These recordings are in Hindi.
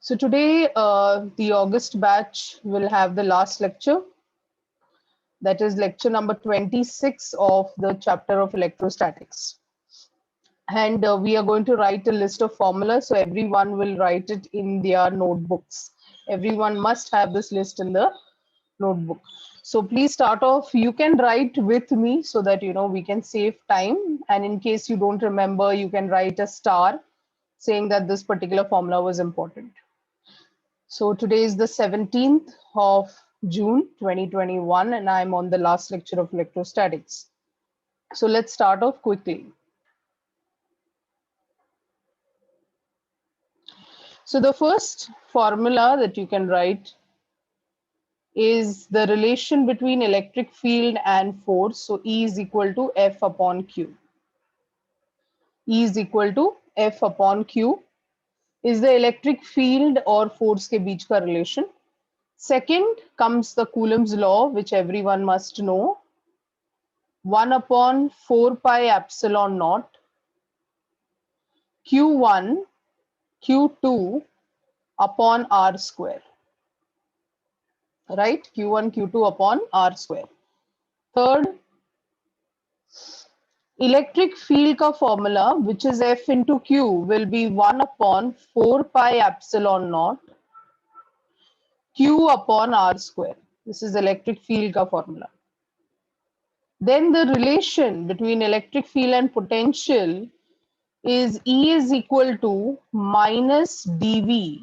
So today, the August batch will have the last lecture. That is lecture number 26 of the chapter of electrostatics. And we are going to write a list of formulas. So everyone will write it in their notebooks. Everyone must have this list in the notebook. So please start off. You can write with me so that we can save time. And in case you don't remember, you can write a star saying that this particular formula was important. So today is the 17th of June 2021 and I'm on the last lecture of electrostatics. So let's start off quickly. So the first formula that you can write is the relation between electric field and force. So E is equal to F upon Q. E is equal to F upon Q is the electric field or force के बीच का relation. Second comes the Coulomb's law, which everyone must know. 1 upon 4 pi epsilon naught Q1 Q2 upon R square, right? Q1 Q2 upon R square. Third, electric field का formula, which is F into Q, will be 1 upon 4 pi epsilon naught Q upon R square. This is electric field का formula. Then the relation between electric field and potential is E is equal to minus dV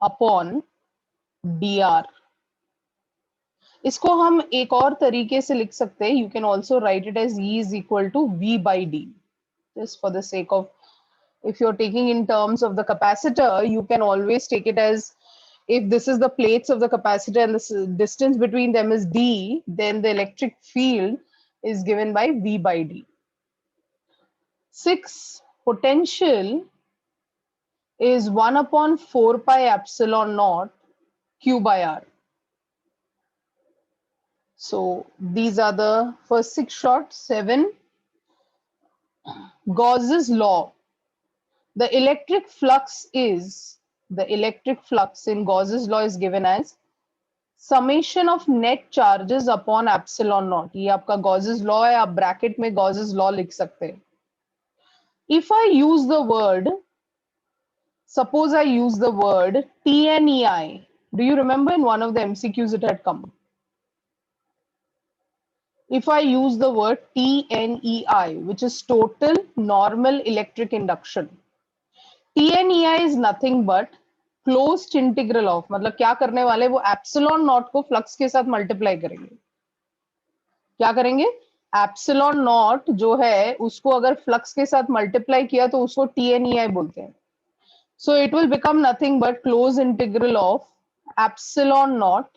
upon dr. इसको हम एक और तरीके से लिख सकते हैं. You can also write it as E is equal to V by D. Just for the sake of, if you're taking in terms of the capacitor, you can always take it as, if this is the plates of the capacitor and the distance between them is D, then the electric field is given by V by D. 6, potential is 1 upon 4 pi epsilon naught Q by R. So these are the first 6 shorts. 7, Gauss's law. The electric flux in Gauss's law is given as summation of net charges upon epsilon naught. ये आपका Gauss's law है, आप ब्रैकेट में Gauss's law लिख सकते हैं. If I use the word, suppose I use the word TNEI. Do you remember in one of the MCQs it had come? If I use the word TNEI, which is total normal electric induction, TNEI is nothing but closed integral of, मतलब क्या करने वाले, वो एप्सिलॉन नॉट को फ्लक्स के साथ मल्टीप्लाई करेंगे. क्या करेंगे? एप्सिलॉन नॉट जो है उसको अगर फ्लक्स के साथ मल्टीप्लाई किया तो उसको TNEI बोलते हैं. So it will become nothing but closed integral of epsilon naught.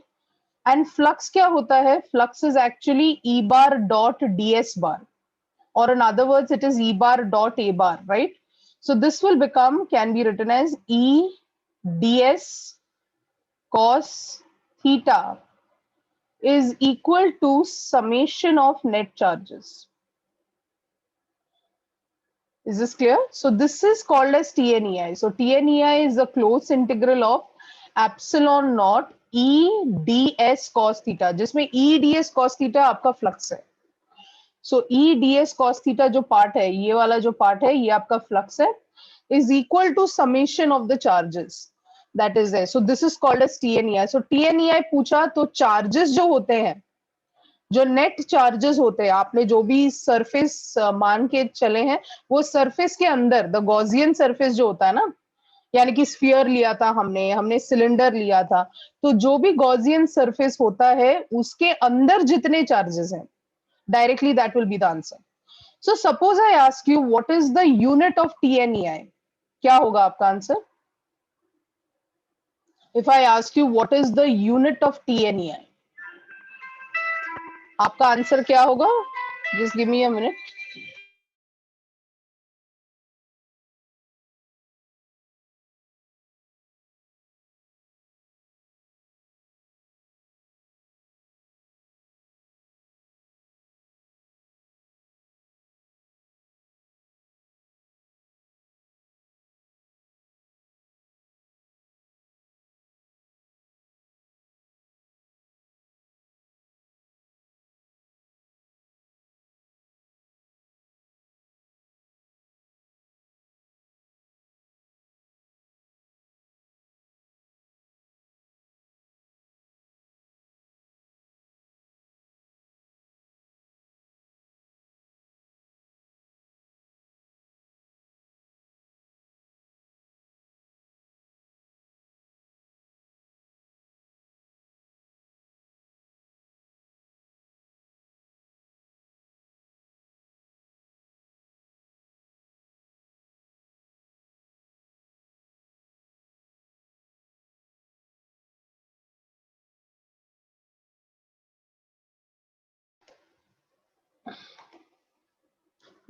And flux क्या होता है? Flux is actually E bar dot ds bar, or in other words it is E bar dot a bar, right? So this will become, can be written as E ds cos theta is equal to summation of net charges. Is this clear? So this is called as TNEI. So TNEI is the closed integral of epsilon naught E ds cos theta, जिसमें E ds cos theta आपका फ्लक्स है. So E ds cos theta जो पार्ट है, ये वाला जो पार्ट है, ये आपका फ्लक्स है, is equal to summation of the charges that is there. So this is called as TNEI. So TNEI पूछा तो charges जो होते हैं, जो नेट चार्जेस होते हैं, आपने जो भी सरफेस मान के चले हैं, वो सरफेस के अंदर, द गॉसियन सरफेस जो होता है ना, यानी कि स्फीयर लिया था हमने सिलेंडर लिया था, तो जो भी गॉसियन सरफेस होता है उसके अंदर जितने चार्जेस हैं, directly that will be the answer. So suppose I ask you what is the unit of TNEI, क्या होगा आपका answer? If I ask you what is the unit of TNEI, आपका आंसर क्या होगा? Just give me a minute.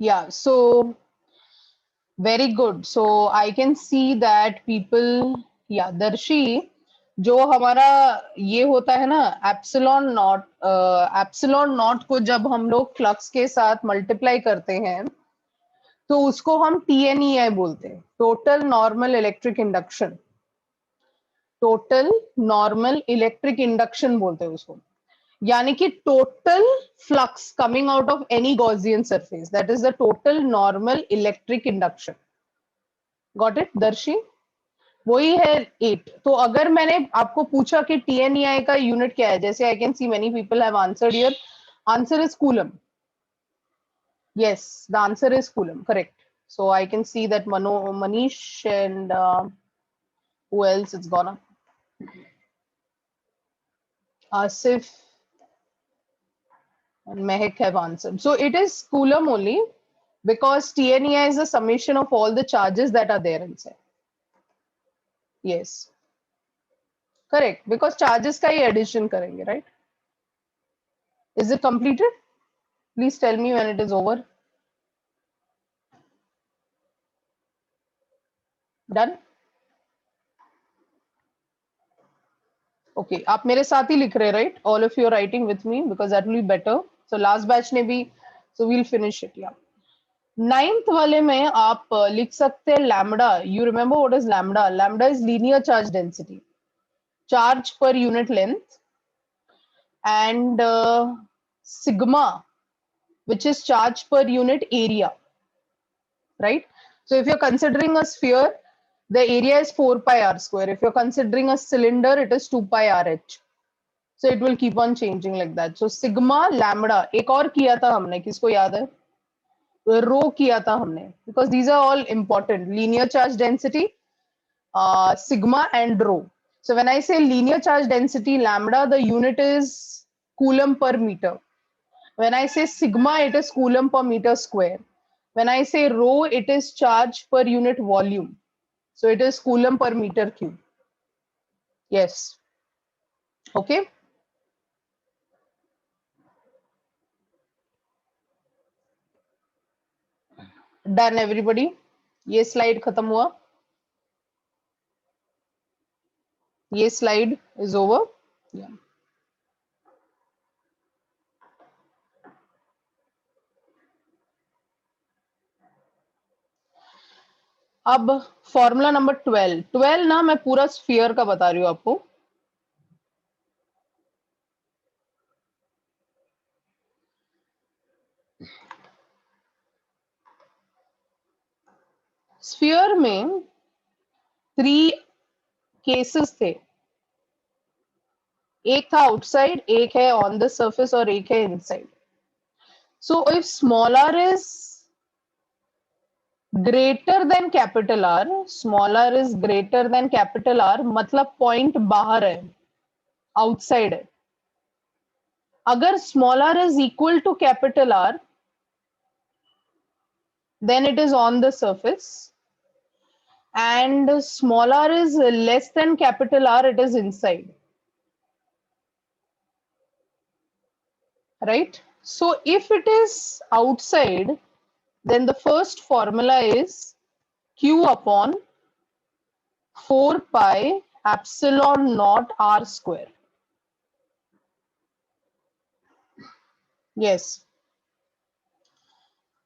Yeah, so very good. So I can see that people, yeah, Darshi, जो हमारा ये होता है ना एप्सिलॉन नॉट को जब हम लोग फ्लक्स के साथ मल्टीप्लाई करते हैं तो उसको हम TNEI बोलते हैं, total normal electric induction. Total normal electric induction बोलते हैं उसको, यानी कि total flux coming out of any Gaussian surface, that is the total normal electric induction. Got it दर्शी? वही है 8। तो अगर मैंने आपको पूछा कि TNEI का यूनिट क्या है, जैसे I can see many people have answered here, answer is coulomb. Yes, the answer is Coulomb, correct. So I can see that Manish and who else it's gone up? Asif and Mehak have answered. So it is Coulomb only because TNEI is the summation of all the charges that are there inside. Yes, correct. Because charges का ही addition करेंगे, right? Is it completed? Please tell me when it is over. Done? Okay, आप मेरे साथ ही लिख रहे हैं, right? All of you are writing with me because that will be better. So last batch ने भी, so we'll finish it. Yeah. 9th वाले में आप लिख सकते हैं lambda. You remember what is lambda? Lambda is linear charge density, charge per unit length, and sigma which is charge per unit area, right? So if you're considering a sphere, the area is 4 pi r square. If you're considering a cylinder, it is 2 pi rh. So it will keep on changing like that. So sigma lambda, एक और किया था हमने, किसको याद है? रो किया था हमने, because these are all important. Linear charge density, sigma and rho. So when I say linear charge density lambda, the unit is coulomb per meter. When I say sigma, it is coulomb per meter square. When I say rho, it is charge per unit volume. So it is coulomb per meter cube. Yes. Okay. Done everybody. ये slide खत्म हुआ. ये slide is over. Yeah. अब फॉर्मूला नंबर 12 ना मैं पूरा स्फीयर का बता रही हूँ आपको। स्फीयर में 3 केसेस थे, एक था आउटसाइड, एक है ऑन द सरफेस और एक है inside. So if small r is greater than capital R, small r is greater than capital R, मतलब पॉइंट बाहर है, आउटसाइड है। अगर small r is equal to capital R, then it is on the surface, and small r is less than capital R, it is inside. Right? So if it is outside, then the first formula is Q upon 4 pi epsilon naught R square. Yes,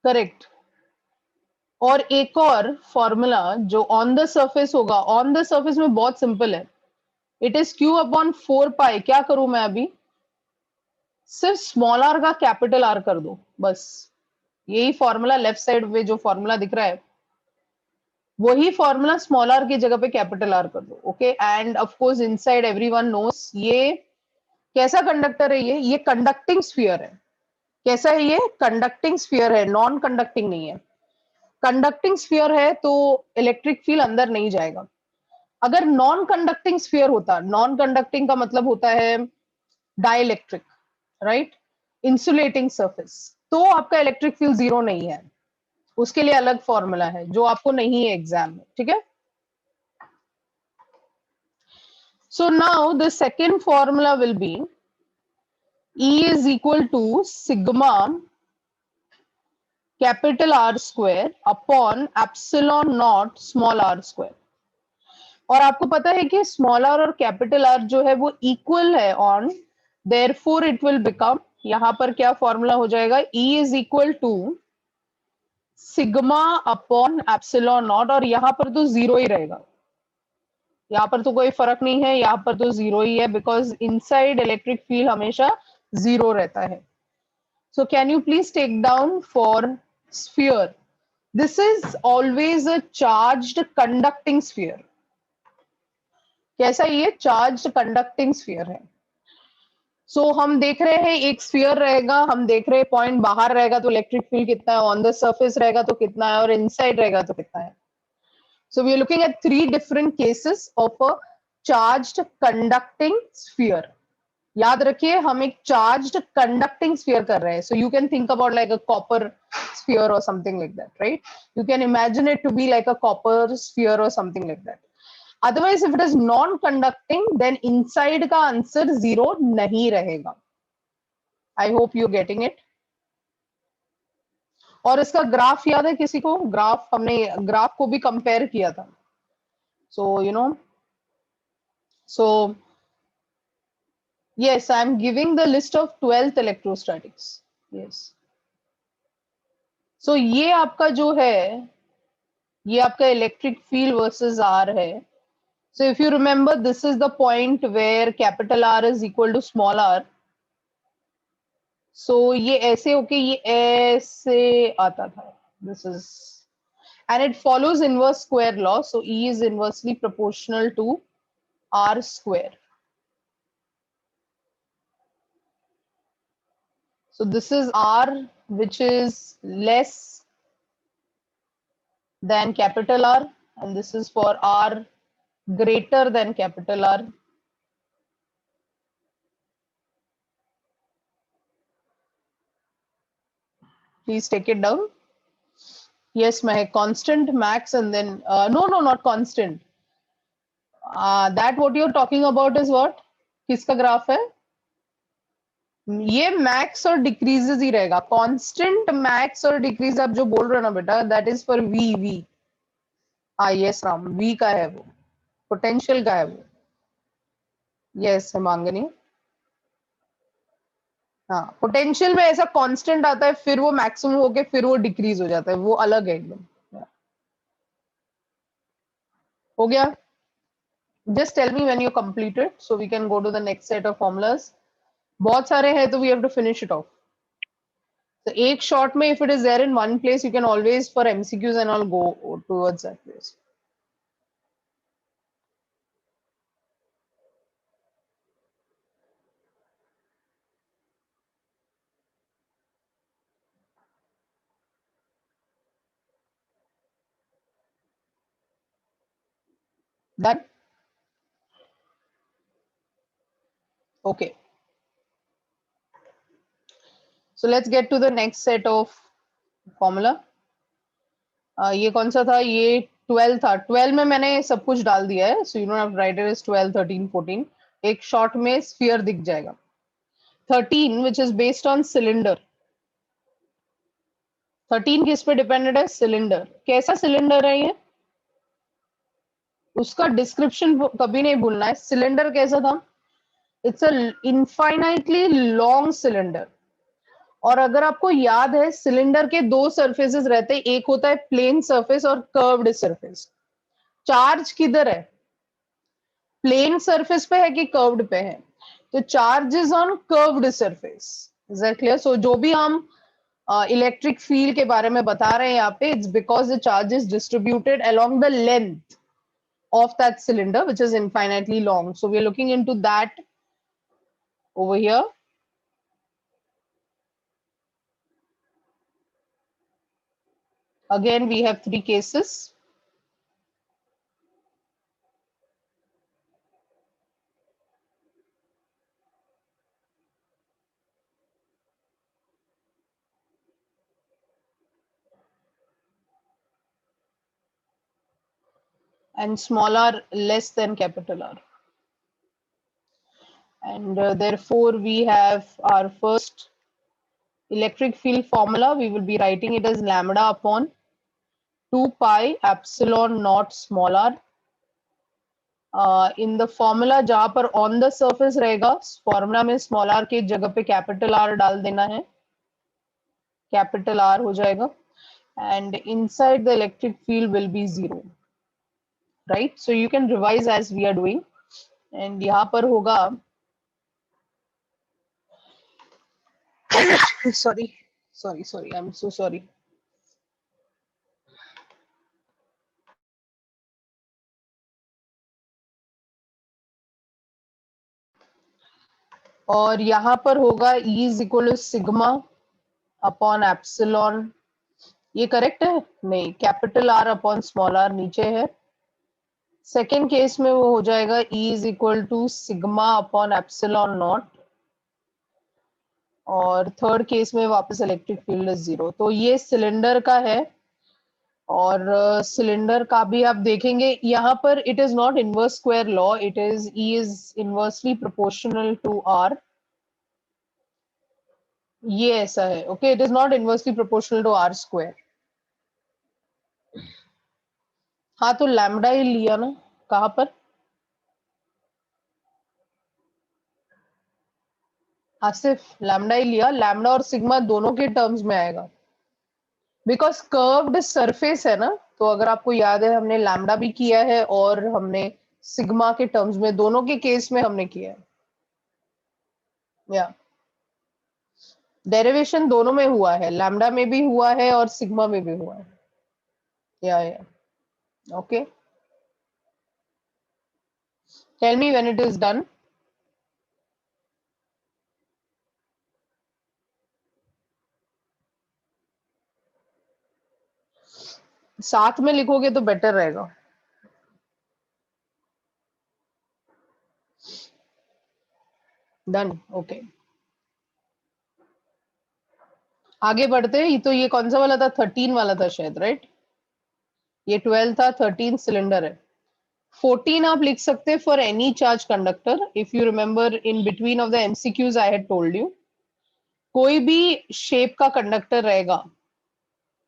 correct. और एक और फॉर्मूला जो ऑन द सरफेस होगा, ऑन द सरफेस में बहुत सिंपल है, इट इज Q अपॉन 4 पाई। क्या करूं मैं अभी? सिर्फ स्मॉल r का कैपिटल R कर दो, बस। यही फॉर्मूला लेफ्ट साइड में जो फॉर्मूला दिख रहा है, वही फॉर्मूला स्मॉल r की जगह पे कैपिटल R कर दो। Okay, end of course inside everyone knows ये कैसा कंडक्टर है, ये कंडक्टिंग स्फीयर है। कैसा है ये? कंडक्टिंग स्फीयर है, नॉन कंडक्टिंग नहीं है। कंडक्टिंग स्फीयर है तो इलेक्ट्रिक फील्ड अंदर नहीं जाएगा। अगर नॉन कंडक्टिंग स्फीयर होता, नॉन कंडक्टिंग का मतलब होता है डाइलेक्ट्रिक, राइट, इंसुलेटिंग सरफेस, तो आपका इलेक्ट्रिक फील्ड जीरो नहीं है। उसके लिए अलग फॉर्मूला है जो आपको नहीं है एग्जाम में, ठीक है? So now the second formula will be E is equal to sigma capital R square upon epsilon nought small R square. और आपको पता है कि स्मॉल आर और कैपिटल आर जो है वो इक्वल है on, therefore it will become, यहां पर क्या फॉर्मूला हो जाएगा, E is equal to sigma upon epsilon nought, और यहां पर तो जीरो ही रहेगा, यहाँ पर तो कोई फर्क नहीं है, यहाँ पर तो जीरो ही है, बिकॉज इनसाइड इलेक्ट्रिक फील्ड हमेशा जीरो रहता है। So can you please take down for sphere, this is always a charged conducting sphere. कैसा ये चार्ज्ड कंडक्टिंग स्फीयर है। हम देख रहे हैं एक स्फीयर रहेगा, हम देख रहे हैं पॉइंट बाहर रहेगा तो इलेक्ट्रिक फील्ड कितना है, ऑन द सरफेस रहेगा तो कितना है, और इनसाइड रहेगा तो कितना है। So we are looking at three different cases of a charged conducting sphere. याद रखिए हम एक charged conducting sphere कर रहे हैं. So you can think about like a copper sphere or something like that, right? You can imagine it to be like a copper sphere or something like that. Otherwise, if it is non-conducting, then inside का answer zero नहीं रहेगा. I hope you're getting it. और इसका ग्राफ याद है किसी को? ग्राफ हमने ग्राफ को भी कंपेयर किया था. So you know. So yes, I'm giving the list of 12th electrostatics. Yes. So ये आपका जो है, ये आपका electric field versus R है. So if you remember, this is the point where capital R is equal to small r. So ये ऐसे होके ये ऐसे आता था. This is, and it follows inverse square law. So E is inversely proportional to R square. So this is R, which is less than capital R, and this is for R greater than capital R. Please take it down. Yes, Mahek, constant max and then, no, not constant. That what you're talking about is what? किसका ग्राफ है? ये मैक्स और डिक्रीजेस ही रहेगा. कांस्टेंट मैक्स और डिक्रीज आप जो बोल रहे हो ना बेटा, that is for V. Yes Ram, V का है वो, पोटेंशियल का है वो. यस हिमांगनी. हाँ, पोटेंशियल में ऐसा कांस्टेंट आता है, फिर वो मैक्सिमम होके फिर वो डिक्रीज हो जाता है, वो अलग है एकदम. हो गया? Just tell me when you completed so we can go to the next set of formulas. बहुत सारे हैं तो we have to finish it off. तो एक शॉर्ट में if it is there in one place, you can always for MCQs and all go towards that place. Done? Okay. So let's get to the next set of formula. ये कौन सा था? ये 12 था. 12 में मैंने सब कुछ डाल दिया है. So you don't have to write it as 12, 13, 14. एक शॉर्ट में स्फीयर दिख जाएगा. 13 which is based on cylinder. 13 किस पे डिपेंडेंट है? सिलेंडर. कैसा सिलेंडर है ये? उसका डिस्क्रिप्शन कभी नहीं भूलना है. सिलेंडर कैसा था? It's a infinitely long cylinder. और अगर आपको याद है, सिलेंडर के दो सरफेसेस रहते हैं, एक होता है प्लेन सरफेस और कर्व्ड सरफेस. चार्ज किधर है? प्लेन सरफेस पे है कि कर्व्ड पे है? तो charge is on curved surface. Is that clear? So जो भी हम इलेक्ट्रिक फील्ड के बारे में बता रहे हैं यहाँ पे, it's because the charge is distributed along the length of that cylinder, which is infinitely long. So we are looking into that over here. Again, we have three cases. And small r less than capital R. And therefore, we have our first electric field formula, we will be writing it as lambda upon 2 pi epsilon naught small r. In the formula जहां पर ऑन द सरफेस रहेगा, फॉर्मूला में स्मॉल आर की जगह पे कैपिटल आर डाल देना है, कैपिटल आर हो जाएगा, and inside the electric field will be 0, right? So you can revise as we are doing, and यहाँ पर होगा sorry sorry sorry, I am so sorry, और यहाँ पर होगा E is equal to sigma upon epsilon, ये करेक्ट है? नहीं, capital R upon small R नीचे है। सेकेंड केस में वो हो जाएगा E is equal to sigma upon epsilon nought, और थर्ड केस में वापस इलेक्ट्रिक फील्ड इज 0। तो ये सिलेंडर का है, और सिलेंडर का भी आप देखेंगे यहाँ पर it is not inverse square law, it is E is inversely proportional to R, ये ऐसा है, okay? It is not inversely proportional to R square. हाँ, तो लैम्डा ही लिया ना, कहाँ पर? आसिफ, लैम्डा ही लिया, लैम्डा और सिग्मा दोनों के टर्म्स में आएगा, बिकॉज कर्व्ड सरफेस है ना, तो अगर आपको याद है हमने लैम्डा भी किया है और हमने सिग्मा के टर्म्स में, दोनों के केस में हमने किया है, या डेरिवेशन दोनों में हुआ है, लैम्डा में भी हुआ है और सिग्मा में भी हुआ है, या okay. Tell me when it is done. साथ में लिखोगे तो बेटर रहेगा। Done, okay. आगे बढ़ते हैं, तो ये कौन सा वाला था? 13 वाला था शायद, राइट? ये 12 था, 13 सिलेंडर है। 14 आप लिख सकते हैं for any charge conductor, if you remember in between of the MCQs I had told you, कोई भी शेप का कंडक्टर रहेगा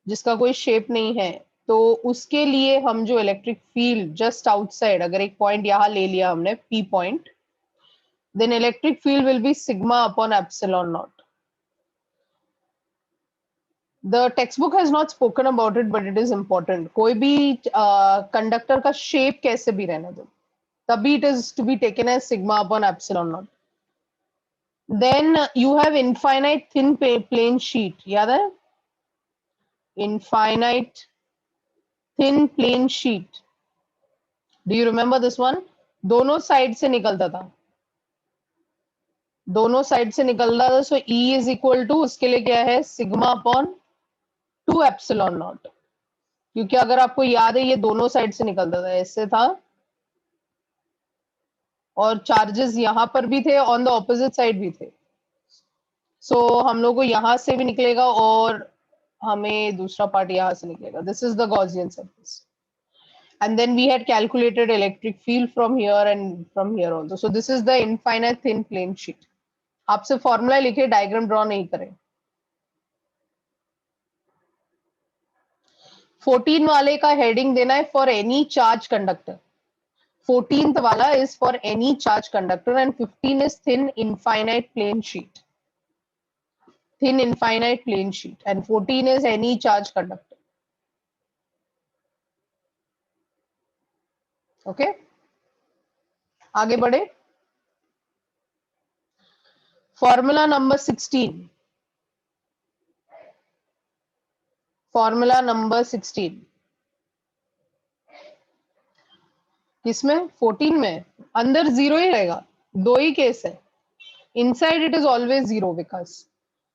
जिसका कोई शेप नहीं है, तो उसके लिए हम जो इलेक्ट्रिक फील्ड जस्ट आउटसाइड, अगर एक पॉइंट यहां ले लिया हमने P point, then electric field will be sigma upon epsilon nought. The text book has not spoken about it, but it is important. कोई भी कंडक्टर का शेप कैसे भी रहना दो, तभी it is to be taken as sigma upon epsilon naught. Then you have infinite thin plane sheet, याद है? Infinite thin plane sheet. Do you remember this one? दोनों साइड से निकलता था, दोनों साइड से निकलता था, सो E इज इक्वल टू, उसके लिए क्या है? सिग्मा अपॉन 2 एप्सिलॉन नॉट, क्योंकि अगर आपको याद है ये दोनों साइड से निकलता था, ऐसे था, और चार्जेस यहां पर भी थे, ऑन द ऑपोजिट साइड भी थे, सो हम लोग को यहां से भी निकलेगा और हमें दूसरा पार्ट यहां से निकलेगा। This is the Gaussian surface, and then we had calculated electric field from here and from here also. So this is the infinite thin plane sheet. आपसे फॉर्मूला लिखे, डायग्राम ड्रॉ नहीं करें। 14 वाले का हेडिंग देना है for any charge conductor, 14th वाला is for any charge conductor and 15 is thin infinite plane sheet, thin infinite plane sheet, and 14 is any charge conductor. Okay okay? आगे बढ़े। फॉर्मूला नंबर 16, फॉर्मूला नंबर 16 किसमें? 14 में। अंदर जीरो ही रहेगा, दो ही केस है। Inside it is always zero, because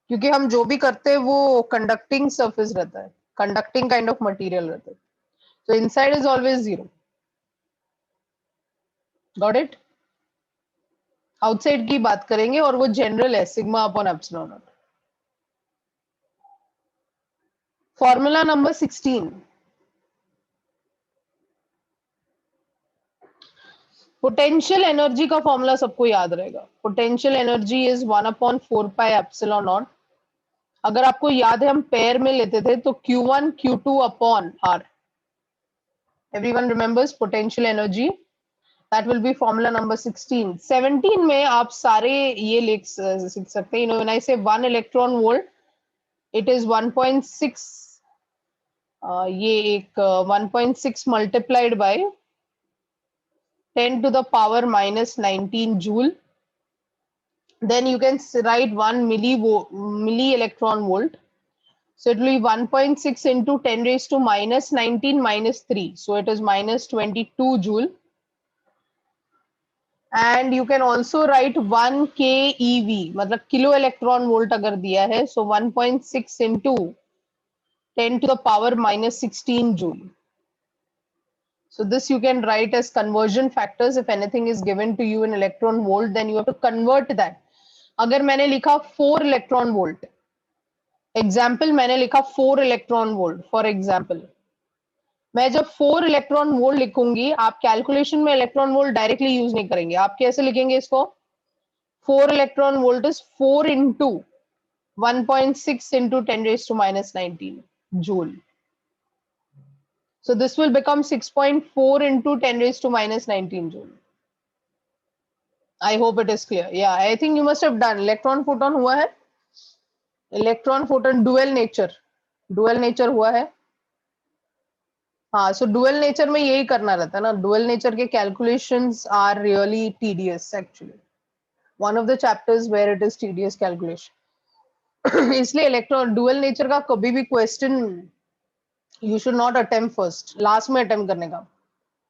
क्योंकि हम जो भी करते हैं वो कंडक्टिंग सरफेस रहता है, कंडक्टिंग काइंड ऑफ मटेरियल रहता है, तो inside is always zero. Got it? Outside की बात करेंगे और वो जनरल है, sigma upon epsilon not. Formula number 16, potential energy का फॉर्मूला सबको याद रहेगा। Potential energy is 1/4 pi epsilon not अगर आपको याद है हम पेयर में लेते थे तो Q1 Q2 upon R. Everyone remembers potential energy? That will be formula number 16. 17 में आप सारे ये लिख सकते हैं. When I say 1 electron volt, it is 1.6. ये एक 1.6 multiplied by 10 to the power minus 19 joule. Then you can write 1 milli electron volt. So it will be 1.6 into 10 raised to minus 19 minus 3. So it is minus 22 joule. And you can also write 1 keV, मतलब किलो इलेक्ट्रॉन वोल्ट अगर दिया है, so 1.6 into 10 to the power minus 16 joule. So this you can write as conversion factors. If anything is given to you in electron volt, then you have to convert that. अगर मैंने लिखा 4 electron volt, example मैंने लिखा 4 electron volt, for example, मैं जब 4 इलेक्ट्रॉन वोल्ट लिखूंगी, आप कैलकुलेशन में इलेक्ट्रॉन वोल्ट डायरेक्टली यूज नहीं करेंगे. आप कैसे लिखेंगे इसको? 4 electron volt is 4 into 1.6 into 10 raised to minus 19 joule. So this will become 6.4 into 10 raised to minus 19 joule. I hope it is clear. Yeah, I think you must have done. Electron photon हुआ है? Electron photon dual nature. Dual nature हुआ है? हाँ, so dual nature में यही करना रहता है ना. Dual nature के calculations are really tedious actually. One of the chapters where it is tedious calculation. इसलिए इलेक्ट्रॉन डुअल नेचर का कभी भी question you should not attempt first, last में अटेम्प्ट करने का,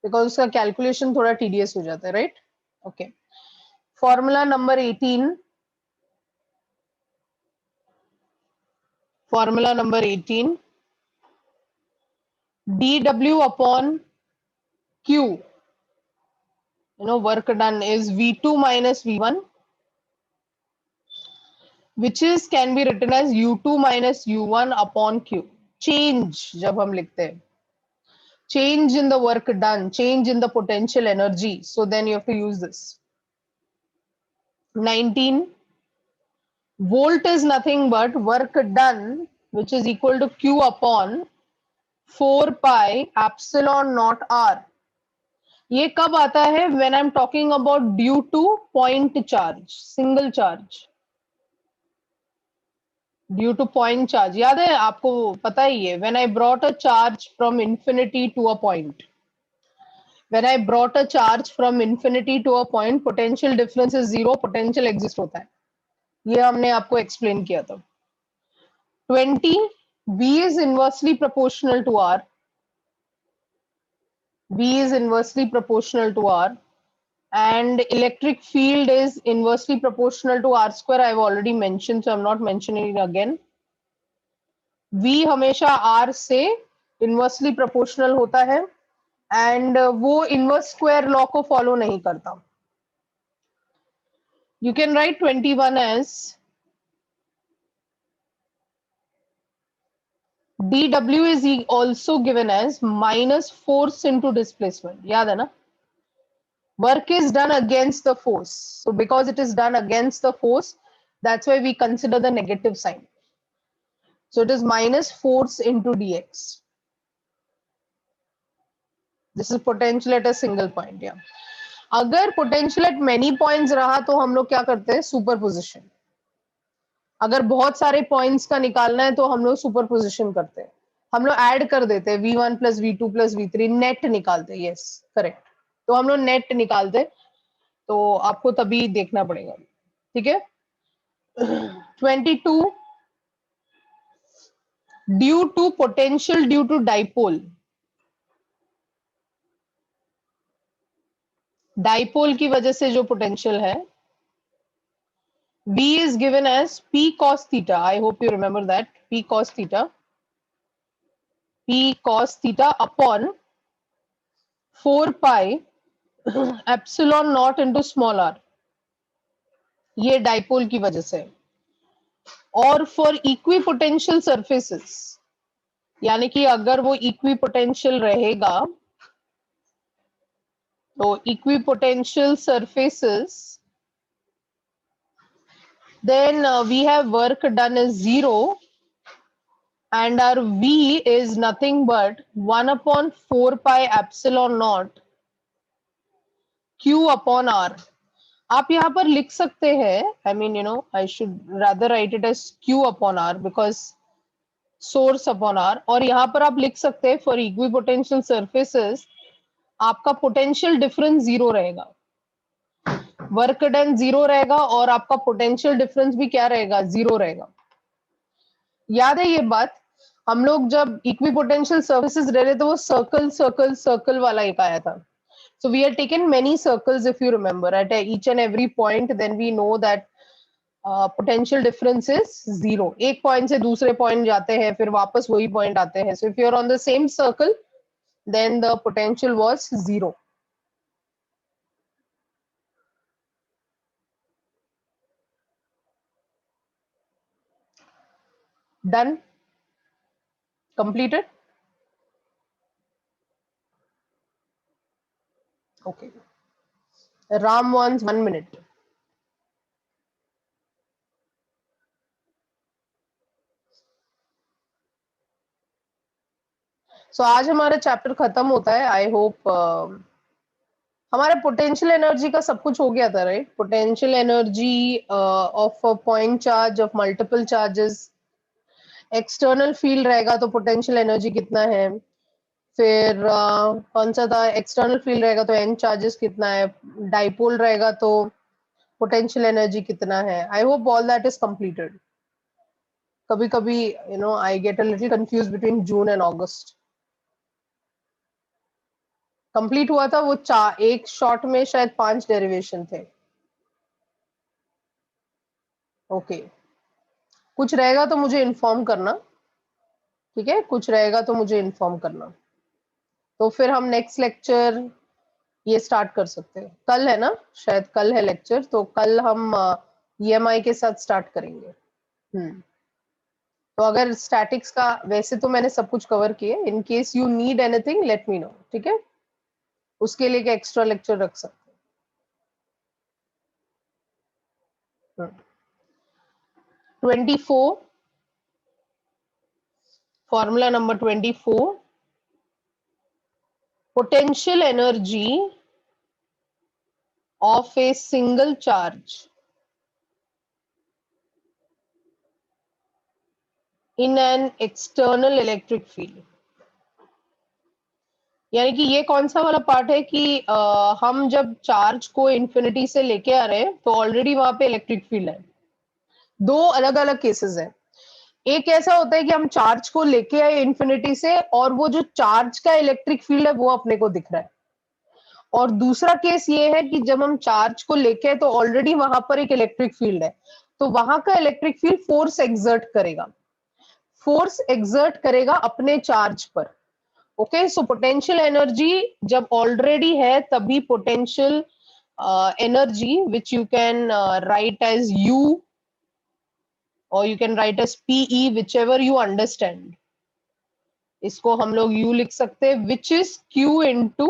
बिकॉज उसका कैलकुलेशन थोड़ा टीडियस हो जाता है, right? Okay, formula number 18. Formula number 18, dw upon q, work done is v2 minus v1, which is can be written as u2 minus u1 upon q. Change जब हम लिखते हैं, change in the work done, change in the potential energy, so then you have to use this. 19, volt is nothing but work done, which is equal to q upon 4 pi epsilon naught r. ये कब आता है? when I'm talking about due to point charge, single charge, due to point charge. याद है आपको? पता ही है, when I brought a charge from infinity to a point, when I brought a charge from infinity to a point, potential difference is zero, potential exist होता है. ये हमने आपको explain किया था. 20, V is inversely proportional to R. V is inversely proportional to R, and electric field is inversely proportional to R square. I have already mentioned, so I'm not mentioning it again. V हमेशा R से inversely proportional होता है, and वो inverse square law को follow नहीं करता. You can write 21 as dw is also given as minus force into displacement. याद है ना? Work is done against the force. So because it is done against the force, that's why we consider the negative sign. So it is minus force into dx. This is potential at a single point. Yeah. अगर potential at many points रहा तो हम लोग क्या करते हैं? Superposition. अगर बहुत सारे पॉइंट्स का निकालना है तो हम लोग सुपरपोजिशन करते हैं, हम लोग ऐड कर देते हैं v1 plus v2 plus v3, net निकालते हैं. Yes, correct. तो हम लोग नेट निकालते, तो आपको तभी देखना पड़ेगा. ठीक है. 22, due to potential due to dipole. Dipole की वजह से जो पोटेंशियल है, V is given as P cos theta. I hope you remember that. P cos theta. P cos theta upon 4 pi epsilon naught into small r. ये डाइपोल की वजह से. और फॉर इक्विपोटेंशियल सरफेसेस, यानी कि अगर वो इक्विपोटेंशियल रहेगा, तो equipotential surfaces, then we have work done is 0 and our V is nothing but 1/4 pi epsilon naught Q upon R. आप यहाँ पर लिख सकते हैं, I mean, I should rather write it as Q upon R because source upon R, और यहाँ पर आप लिख सकते हैं for equipotential surfaces आपका पोटेंशियल डिफरेंस जीरो रहेगा, वर्क डन जीरो रहेगा और आपका पोटेंशियल डिफरेंस भी क्या रहेगा, जीरो रहेगा। याद है ये बात, हम लोग जब इक्विपोटेंशियल सर्फेसेस रह रहे थे वो सर्कल सर्कल सर्कल वाला एक आया था। So we had taken many circles if you remember at each and every point, then we know that potential difference is zero. एक point से दूसरे point जाते हैं फिर वापस वही point आते हैं, so if you're on the same circle then the potential was zero. Done? Completed? Okay. Ram wants 1 minute. So आज हमारा चैप्टर खत्म होता है। आई होप हमारे पोटेंशियल एनर्जी का सब कुछ हो गया था, right? Potential energy of point charge of multiple charges, external field रहेगा तो पोटेंशियल एनर्जी कितना है, फिर कौन सा था, एक्सटर्नल फील्ड रहेगा तो एन चार्जेस कितना है, डाइपोल रहेगा तो पोटेंशियल एनर्जी कितना है। I hope all that is completed. कभी कभी I get a little confuse between June and August. Complete हुआ था वो एक शॉट में शायद 5 डेरिवेशन थे। ओके, कुछ रहेगा तो मुझे इन्फॉर्म करना, ठीक है? कुछ रहेगा तो मुझे इन्फॉर्म करना, तो फिर हम नेक्स्ट लेक्चर ये स्टार्ट कर सकते हैं। कल है ना, शायद कल है लेक्चर, तो कल हम ईएमआई के साथ स्टार्ट करेंगे। तो अगर स्टैटिक्स का, वैसे तो मैंने सब कुछ कवर किए, इन case you need anything let me know, ठीक है? उसके लिए एक्स्ट्रा लेक्चर रख सकते हैं। 24, formula number 24, potential energy of a single charge in an external electric field। यानी कि ये कौन सा वाला पार्ट है कि हम जब चार्ज को इन्फिनिटी से लेके आ रहे हैं तो ऑलरेडी वहां पे इलेक्ट्रिक फील्ड है। दो अलग अलग केसेस है। एक ऐसा होता है कि हम चार्ज को लेके आए इन्फिनिटी से और वो जो चार्ज का इलेक्ट्रिक फील्ड है वो अपने को दिख रहा है, और दूसरा केस ये है कि जब हम चार्ज को लेके आए तो ऑलरेडी वहां पर एक इलेक्ट्रिक फील्ड है, तो वहां का इलेक्ट्रिक फील्ड फोर्स एक्सर्ट करेगा अपने चार्ज पर। ओके, सो पोटेंशियल एनर्जी जब ऑलरेडी है तभी potential energy which you can write as you और you can write as PE, whichever you understand. इसको हम लोग यू लिख सकते हैं, which is Q into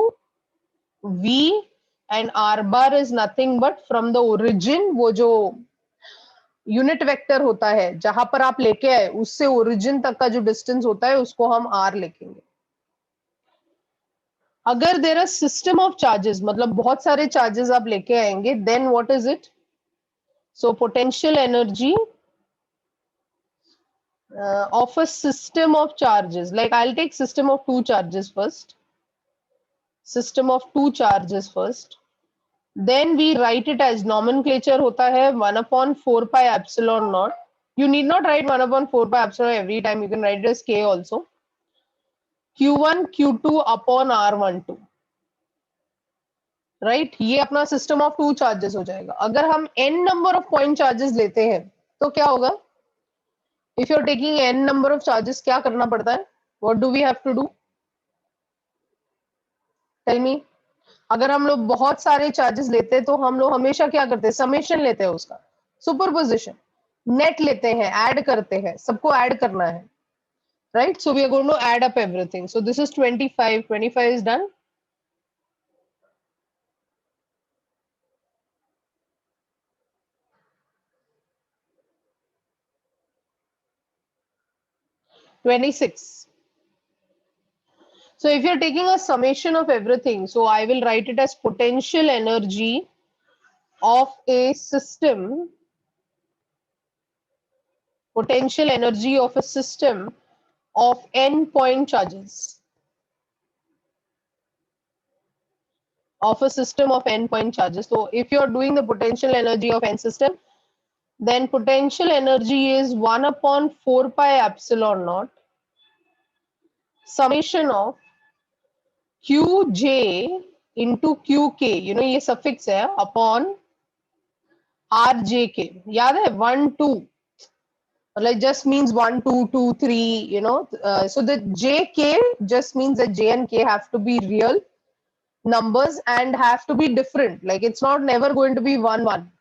V, and R bar is nothing but from the origin, वो जो यूनिट वेक्टर होता है जहां पर आप लेके आए उससे ओरिजिन तक का जो डिस्टेंस होता है उसको हम आर लिखेंगे। अगर there are system of charges, मतलब बहुत सारे चार्जेस आप लेके आएंगे, then what is it? So potential energy of a system of charges, like I'll take system of two charges first, then we write it as nomenclature hota hai 1/4 pi epsilon naught. You need not write 1/4 pi epsilon every time, you can write it as k also, q1 q2 upon r12, right? ये अपना सिस्टम ऑफ टू चार्जेस हो जाएगा। अगर हम n number of point charges लेते हैं तो क्या होगा? If you are taking n number of charges, क्या करना पड़ता है? What do we have to do? Tell me. अगर हम लोग बहुत सारे चार्जेस लेते हैं तो हम लोग हमेशा क्या करते हैं? समेशन लेते हैं उसका, सुपरपोजिशन, नेट लेते हैं, ऐड करते हैं, सबको ऐड करना है, right? So we are going to add up everything. So this is 25 is done. 26. So if you're taking a summation of everything, so I will write it as potential energy of a system, potential energy of a system of n point charges, of a system of n point charges. So if you're doing the potential energy of n system, then potential energy is 1 upon 4 pi epsilon naught summation of qj into qk, ये सफिक्स है, अपॉन rjk. याद है 1 2, like just means 1 2 2 3, so the jk just means that j and k have to be real numbers and have to be different. Like it's not never going to be 1 1.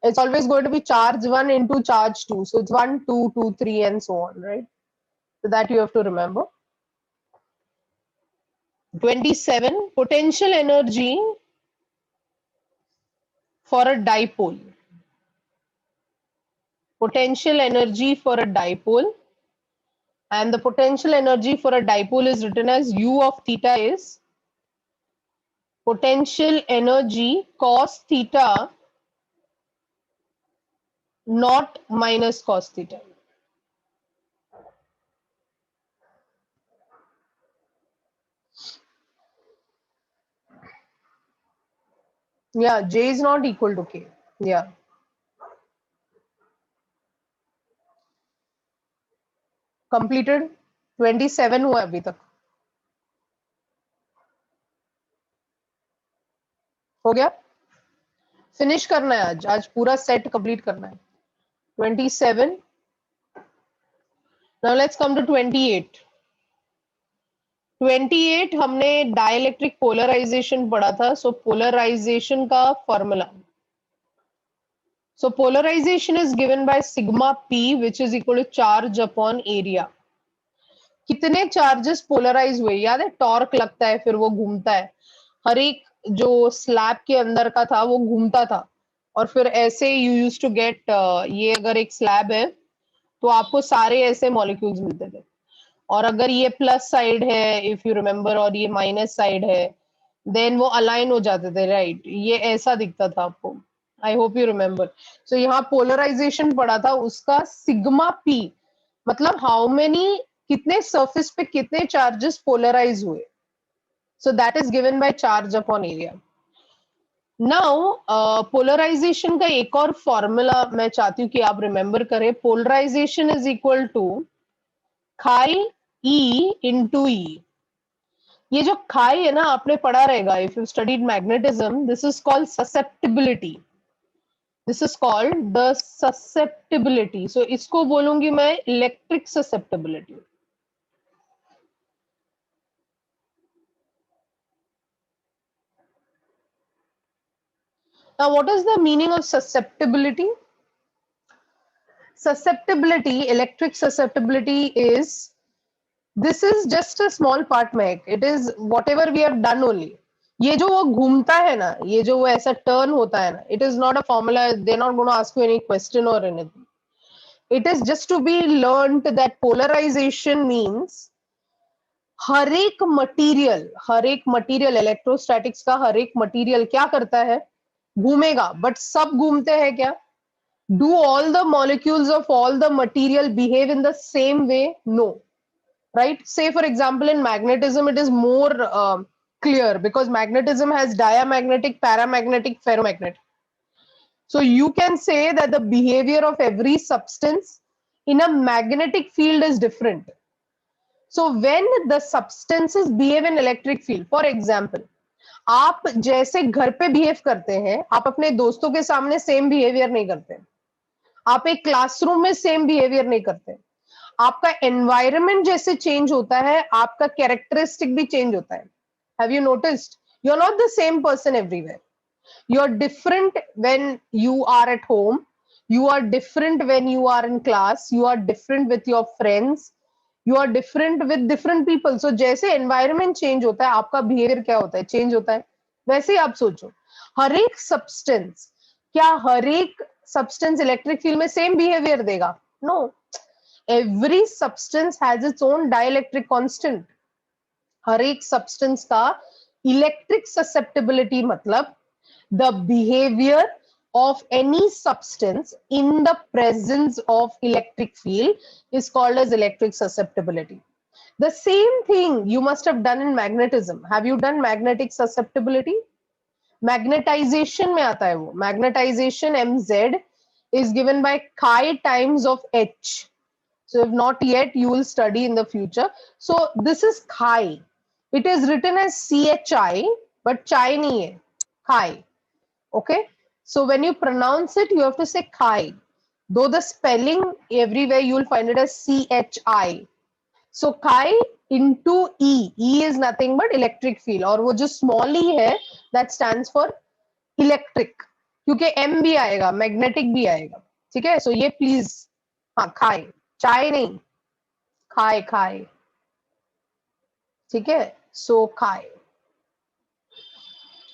It's always going to be charge 1 into charge 2. So it's 1 2 2 3 and so on, right? So that you have to remember. 27, potential energy for a dipole. Potential energy for a dipole, and the potential energy for a dipole is written as u of theta is potential energy cos theta not minus cos theta. Yeah, j is not equal to k. Yeah. Completed. 27 हुआ अभी तक. हो गया. फिनिश करना है आज पूरा सेट कंप्लीट करना है. 27. Now let's come to 28. 28 हमने डाइलेक्ट्रिक पोलराइजेशन पढ़ा था. सो पोलराइजेशन का formula. So polarization is given by sigma p, which is equal to charge upon area. कितने चार्जेस पोलराइज हुए याद है? टॉर्क लगता है, फिर वो घूमता है. हर एक जो स्लैब के अंदर का था वो घूमता था, और फिर ऐसे यू यूज टू गेट, ये अगर एक स्लैब है तो आपको सारे ऐसे मॉलिक्यूल्स मिलते थे. और अगर ये प्लस साइड है, इफ यू रिमेम्बर, और ये माइनस साइड है, देन वो अलाइन हो जाते थे, राइट? ये ऐसा दिखता था आपको. I hope you remember. So यहाँ पोलराइजेशन पड़ा था, उसका सिग्मा पी मतलब हाउ मेनी, कितने सरफेस पे कितने चार्जेस पोलराइज हुए. So that is given by charge upon area. Now polarisation का एक और फॉर्मूला मैं चाहती हूँ कि आप रिमेम्बर करें. पोलराइजेशन इज इक्वल टू खाई ई इंटू ई. ये जो खाई है ना, आपने पढ़ा रहेगा, if you studied magnetism, this is called susceptibility. This is called the susceptibility. So इसको बोलूंगी मैं electric susceptibility. Now, what is the meaning of susceptibility? Susceptibility, electric susceptibility is, this is just a small part, Mehak. It is whatever we have done only. ये जो वो घूमता है ना, ये जो वो ऐसा टर्न होता है ना, it is not a formula. They're not going to ask you any question or anything. It is just to be learned that polarization means हर एक मटेरियल इलेक्ट्रोस्टैटिक्स का हर एक मटेरियल क्या करता है? घूमेगा. बट सब घूमते हैं क्या? Do all the molecules of all the material behave in the same way? No. Right? Say for example in magnetism it is more clear, because magnetism has diamagnetic, paramagnetic, ferromagnetic. So you can say that the behavior of every substance in a magnetic field is different. So when the substances behave in electric field, for example, आप जैसे घर पे बिहेव करते हैं, आप अपने दोस्तों के सामने सेम बिहेवियर नहीं करते. आप एक क्लासरूम में सेम बिहेवियर नहीं करते. आपका एनवायरनमेंट जैसे चेंज होता है, आपका कैरेक्टरिस्टिक भी चेंज होता है. Have you noticed? You are not the same person everywhere. You are different when you are at home, you are different when you are in class, you are different with your friends, you are different with different people. So जैसे एनवायरनमेंट चेंज होता है, आपका बिहेवियर क्या होता है? चेंज होता है. वैसे ही आप सोचो, हर एक सब्सटेंस, क्या हर एक सब्सटेंस इलेक्ट्रिक फील्ड में सेम बिहेवियर देगा? No. Every substance has its own dielectric constant. हर एक सब्सटेंस का इलेक्ट्रिक ससेप्टेबिलिटी मतलब the behavior of any substance in the presence of electric field is called as electric susceptibility. The same thing you must have done in magnetism. Have you done magnetic susceptibility? Magnetization में आता है वो. Magnetization mz is given by chi times of h. So if not yet, you will study in the future. So this is chi. It is written as chi, but chai नहीं है. Chi. Okay, so when you pronounce it, you have to say chi. Though the spelling everywhere you will find it as chi. So chi into E. E is nothing but electric field. और वो जो small e है, that stands for electric. क्योंकि M भी आएगा, magnetic भी आएगा. ठीक है? So ये please, हाँ, chi. चाय नहीं, chi. ठीक है? So chi.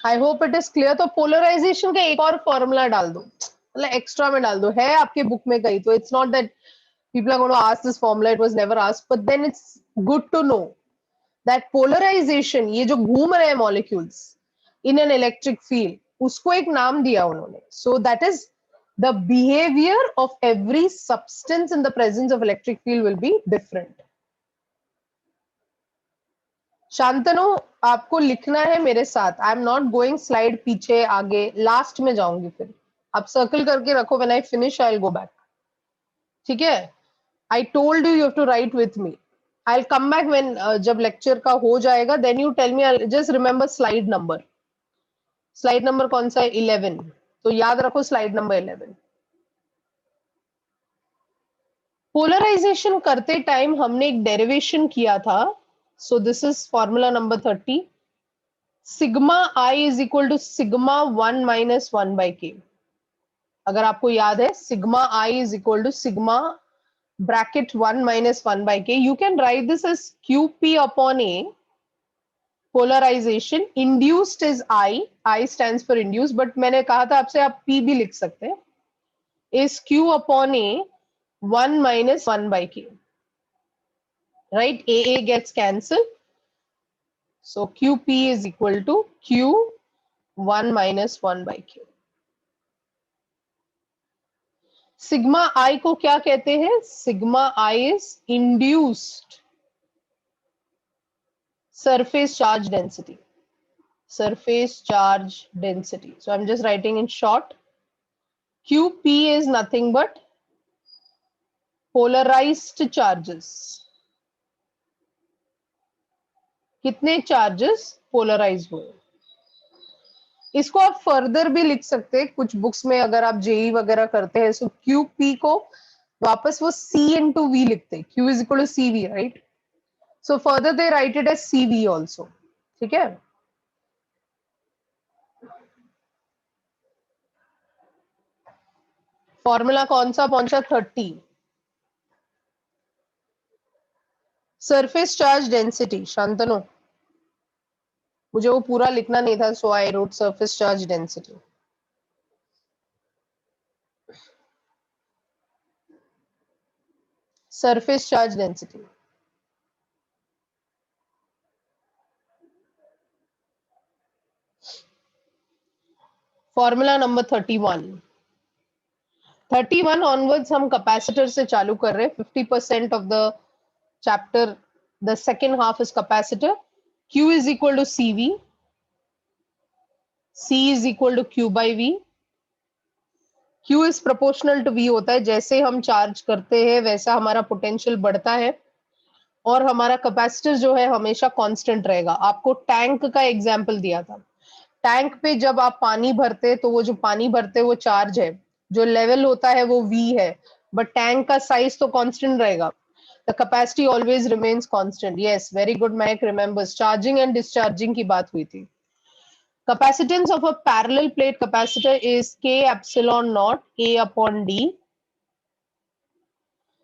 I hope it is clear. तो पोलराइजेशन का एक और फॉर्मूला डाल दो, मतलब एक्स्ट्रा में डाल दो, है आपके बुक में कहीं. तो it's not that people are going to ask this formula, it was never asked, but then it's good to know that polarization, ये जो घूम रहे हैं molecules in an electric field, उसको एक नाम दिया उन्होंने. So that is the behavior of every substance in the presence of electric field will be different. Shantanu, आपको लिखना है मेरे साथ. I am not going slide पीछे आगे, लास्ट में जाऊंगी. फिर आप सर्कल करके रखो. When I finish I will go back. ठीक है? I told you have to write with me. I will come back when, जब लेक्चर का हो जाएगा, then you tell me. Just remember slide number. Slide number कौन सा है? 11. तो याद रखो स्लाइड नंबर 11. पोलराइजेशन करते टाइम हमने एक डेरिवेशन किया था. So this is formula number 30. Sigma I is equal to sigma 1 minus 1 by K. अगर आपको याद है, sigma I is equal to sigma bracket 1 minus 1 by K. You can write this as Q P upon A. Polarisation induced is I. I stands for induce, but मैंने कहा था आपसे आप पी भी लिख सकते हैं. Is Q upon A 1 minus 1 by K. Right? A gets cancel. So QP is equal to Q 1 minus 1 by Q. Sigma I को क्या कहते हैं? Sigma I is induced surface charge density. Surface charge density. So I'm just writing in short. QP is nothing but polarized charges. कितने चार्जेस पोलराइज हुए? इसको आप फर्दर भी लिख सकते हैं कुछ बुक्स में. अगर आप जेई वगैरह करते हैं, सो क्यू पी को वापस वो सी इंटू वी लिखते हैं. Q is equal to C V, right? So further they write it as C V also. ठीक है? फॉर्मूला कौन सा पहुंचा? 30. Surface charge density. शांतनु, मुझे वो पूरा लिखना नहीं था, so I wrote surface charge density. Surface charge density. Formula number 31. 31 onwards हम कैपेसिटर से चालू कर रहे हैं. 50% of the chapter, the second half is capacitor. Q is equal to CV. C is equal to Q by V. Q is proportional to V होता है. जैसे हम चार्ज करते हैं वैसा हमारा पोटेंशियल बढ़ता है और हमारा कैपेसिटर जो है हमेशा कांस्टेंट रहेगा. आपको टैंक का एग्जांपल दिया था. टैंक पे जब आप पानी भरते तो वो जो पानी भरते वो चार्ज है, जो लेवल होता है वो V है, बट टैंक का साइज तो कांस्टेंट रहेगा. The capacity always remains constant. Yes, very good. Mike remembers. Charging and discharging की बात हुई थी. Capacitance of a parallel plate capacitor is K epsilon naught A upon D.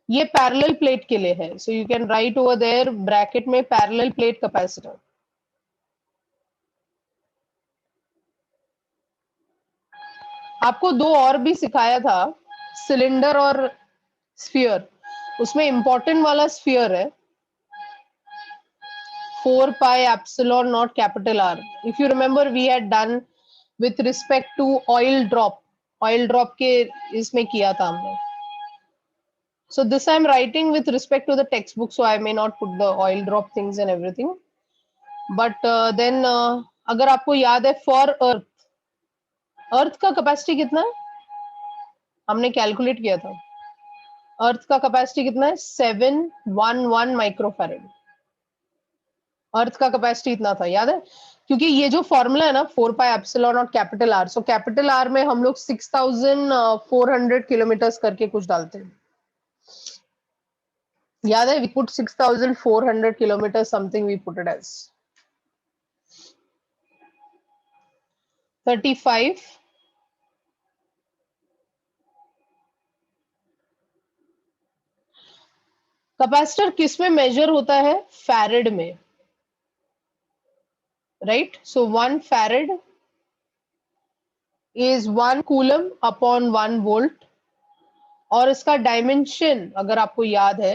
ये पैरेलल प्लेट के लिए है. So you can write over there bracket में पैरेलल प्लेट कैपेसिटर. आपको दो और भी सिखाया था, सिलेंडर और स्फीयर. उसमें इंपॉर्टेंट वाला स्फीयर है 4 pi epsilon naught capital R. If you remember, we had done with respect to oil drop. Oil drop के इसमें किया था हमने. So this I'm writing with respect to the textbook, so I may not put the oil drop things and everything. But then अगर आपको याद है for अर्थ का कैपेसिटी कितना है? हमने कैलकुलेट किया था. अर्थ का कैपेसिटी कितना है? 711 माइक्रोफैरेड. अर्थ का कैपेसिटी इतना था, याद है? क्योंकि ये जो फॉर्मूला है ना 4 पाई एप्सिलॉन और capital are, so capital R में हम लोग 6400 किलोमीटर्स करके कुछ डालते हैं. याद है? We put 6400 kilometer something, we put it as 35. Capacitor किस में मेजर होता है? फैरेड में, right? So 1 farad is 1 coulomb upon 1 volt. और इसका डायमेंशन अगर आपको याद है,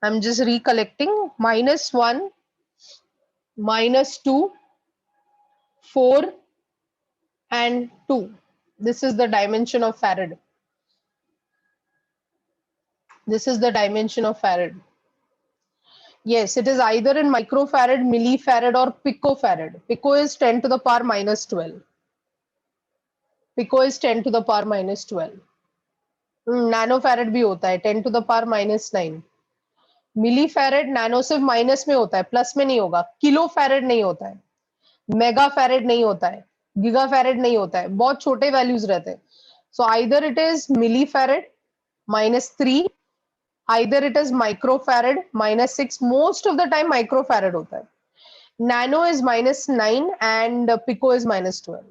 I am just recollecting, -1, -2, 4 and 2. This is the dimension of farad. This is the dimension of farad. Yes, it is either in microfarad, millifarad or picofarad. Pico is 10 to the power minus 12. Pico is 10 to the power minus 12. Nanofarad भी होता है 10 to the power minus 9. मिलीफैरेड nano सिर्फ माइनस में होता है, प्लस में नहीं होगा. किलो फैरेड नहीं होता है, मेगा फैरेड नहीं होता है, गीगा फैरेड नहीं होता है, बहुत छोटे वैल्यूज रहते हैं. So either it is milli farad -3, either it is microfarad -6. Most of the time microfarad होता है. Nano is -9 and pico is -12.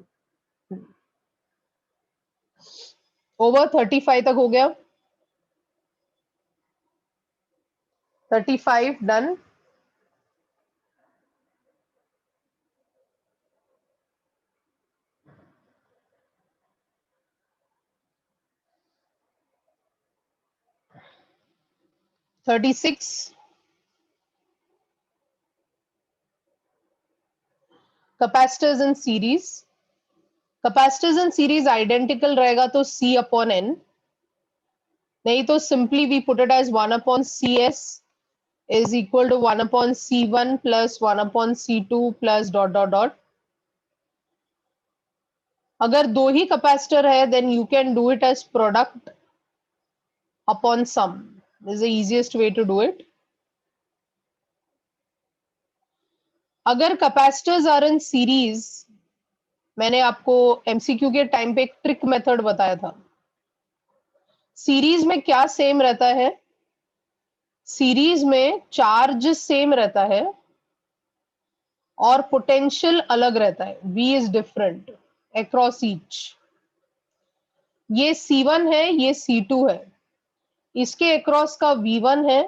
Over 35 तक हो गया. 35 done. $36. Capacitors in series. Capacitors in series identical रहेगा तो C अपॉन N, नहीं तो simply we put it as 1 upon CS is equal to 1 upon C1 plus 1 upon C2 plus dot dot dot. अगर दो ही कैपेसिटर है then you can do it as product upon sum. This is the easiest way to do it. अगर कैपेसिटर्स आर इन सीरीज, मैंने आपको एमसीक्यू के टाइम पे एक ट्रिक मेथड बताया था. सीरीज में क्या सेम रहता है? सीरीज में चार्ज सेम रहता है और पोटेंशियल अलग रहता है. V is different across each. ये C1 है, ये C2 है, इसके अक्रॉस का V1 है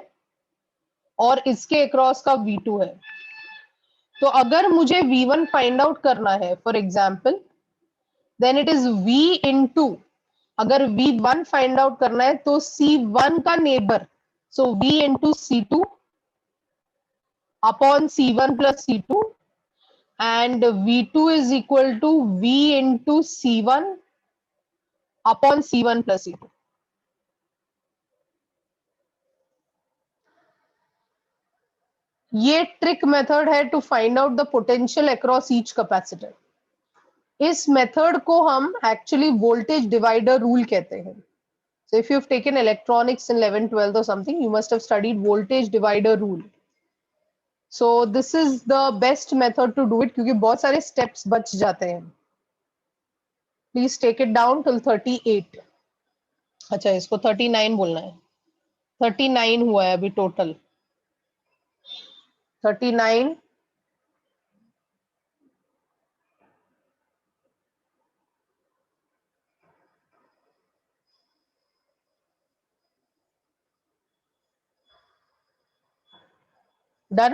और इसके अक्रॉस का V2 है. तो अगर मुझे V1 फाइंड आउट करना है for example, then it is V into, अगर V1 फाइंड आउट करना है तो C1 का neighbour, so V into C2 upon C1 plus C2 and V2 is equal to V into C1 upon C1 plus C2. ये ट्रिक मेथड है to find out the potential across each capacitor. इस मेथड को हम एक्चुअली वोल्टेज डिवाइडर रूल कहते हैं. So if you've taken electronics in 11, 12 or something, you must have studied voltage divider rule. So this is the best method to do it क्योंकि बहुत सारे steps बच जाते हैं. Please take it down till 38. अच्छा, इसको 39 बोलना है. 39 हुआ है अभी total. 39. Done.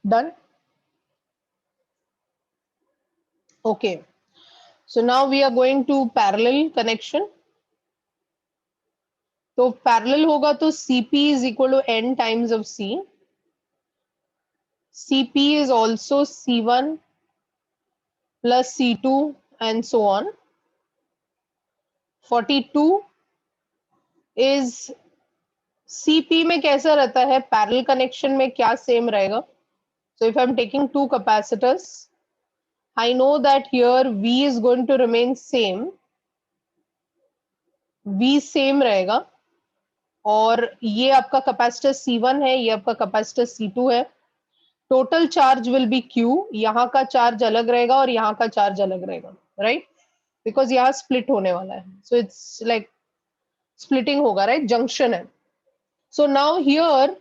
Done? Okay. So now we are going to parallel connection. तो पैरेलल होगा तो Cp is equal to n times of C. Cp is also C1 plus C2 and so on. 42 is Cp में कैसा रहता है, पैरेलल कनेक्शन में क्या सेम रहेगा? So if I'm taking two capacitors, I know that here V is going to remain same. V same रहेगा और ये आपका कैपेसिटर C1 है, ये आपका कैपेसिटर C2 है. Total charge will be Q. यहाँ का चार्ज अलग रहेगा और यहाँ का चार्ज अलग रहेगा, राइट? बिकॉज यहाँ स्प्लिट होने वाला है. सो इट्स लाइक स्प्लिटिंग होगा, राइट? जंक्शन है. So now here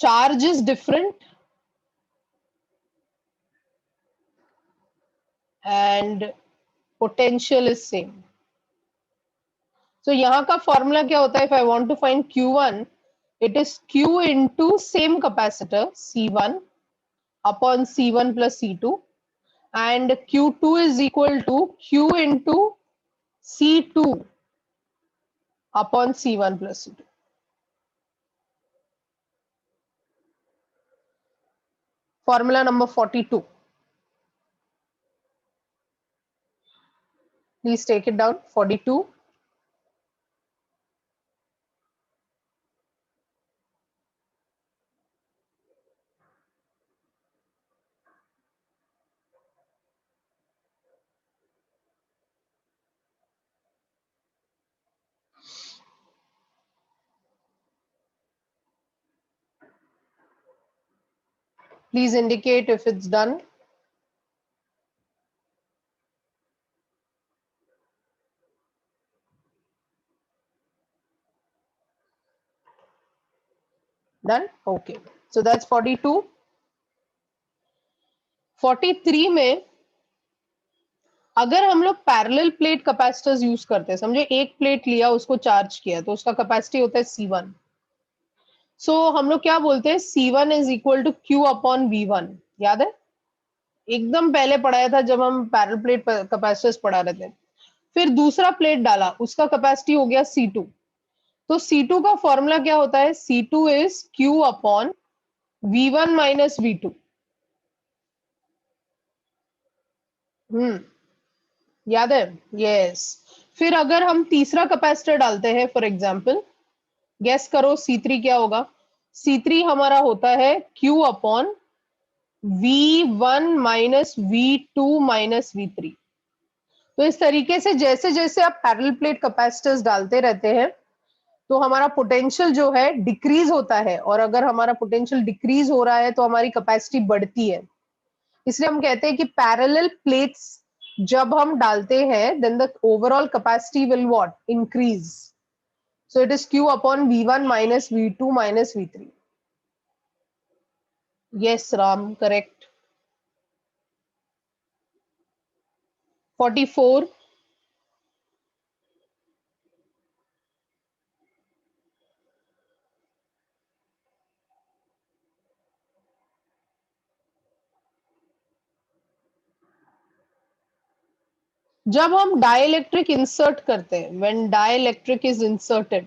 charge is different and potential is same. So यहाँ का फॉर्मूला क्या होता है? If I want to find Q1, it is Q into same capacitor C1 upon C1 plus C2, and Q2 is equal to Q into C2 upon C1 plus C2. Formula number 42. Please take it down. 42. Please indicate if it's done. Done? Okay. So that's 42. 43 में अगर हम लोग पैरेलल प्लेट कैपेसिटर्स यूज करते हैं, समझे एक प्लेट लिया उसको चार्ज किया तो उसका कैपेसिटी होता है C1. सो हम लोग क्या बोलते हैं? C1 is equal to Q upon V1. याद है? एकदम पहले पढ़ाया था जब हम पैरेलल प्लेट कैपेसिटर्स पढ़ा रहे थे. फिर दूसरा प्लेट डाला, उसका कैपेसिटी हो गया C2. तो C2 का फॉर्मूला क्या होता है? C2 is Q upon V1 minus V2. याद है? यस. फिर अगर हम तीसरा कैपेसिटर डालते हैं, फॉर एग्जांपल गेस करो C3 क्या होगा? C3 हमारा होता है Q upon V1 minus V2 minus V3. तो इस तरीके से जैसे जैसे आप पैरेलल प्लेट कैपेसिटर्स डालते रहते हैं तो हमारा पोटेंशियल जो है डिक्रीज होता है, और अगर हमारा पोटेंशियल डिक्रीज हो रहा है तो हमारी कैपेसिटी बढ़ती है. इसलिए हम कहते हैं कि पैरेलल प्लेट्स जब हम डालते हैं then the overall capacity will what? Increase. So it is Q upon V1 minus V2 minus V3. Yes Ram, correct. 44. जब हम डाइलेक्ट्रिक इंसर्ट करते हैं, when dielectric is inserted,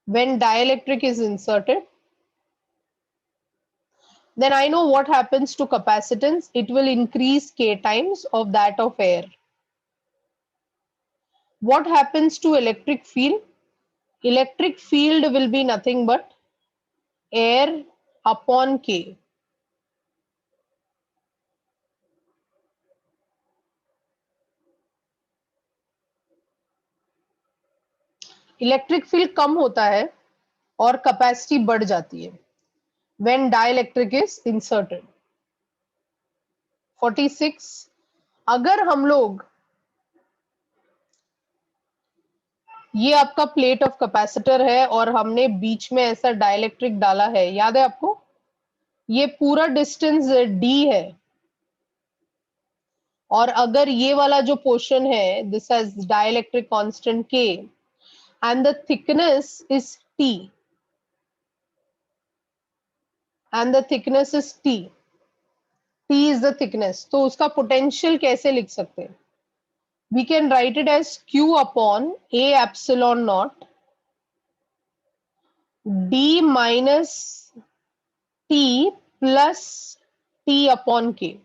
when dielectric is inserted, then I know what happens to capacitance. It will increase K times of that of air. What happens to electric field? Electric field will be nothing but air upon K. Electric field कम होता है और कैपेसिटी बढ़ जाती है when dielectric is inserted. 46. अगर हम लोग ये आपका प्लेट ऑफ कैपेसिटर है और हमने बीच में ऐसा डाइलेक्ट्रिक डाला है, याद है आपको? ये पूरा डिस्टेंस d है और अगर ये वाला जो पोर्शन है, this has dielectric constant K and the thickness is T. and the thickness is T. T is the thickness. तो उसका potential कैसे लिख सकते हैं? We can write it as Q upon A epsilon naught D minus T plus T upon K.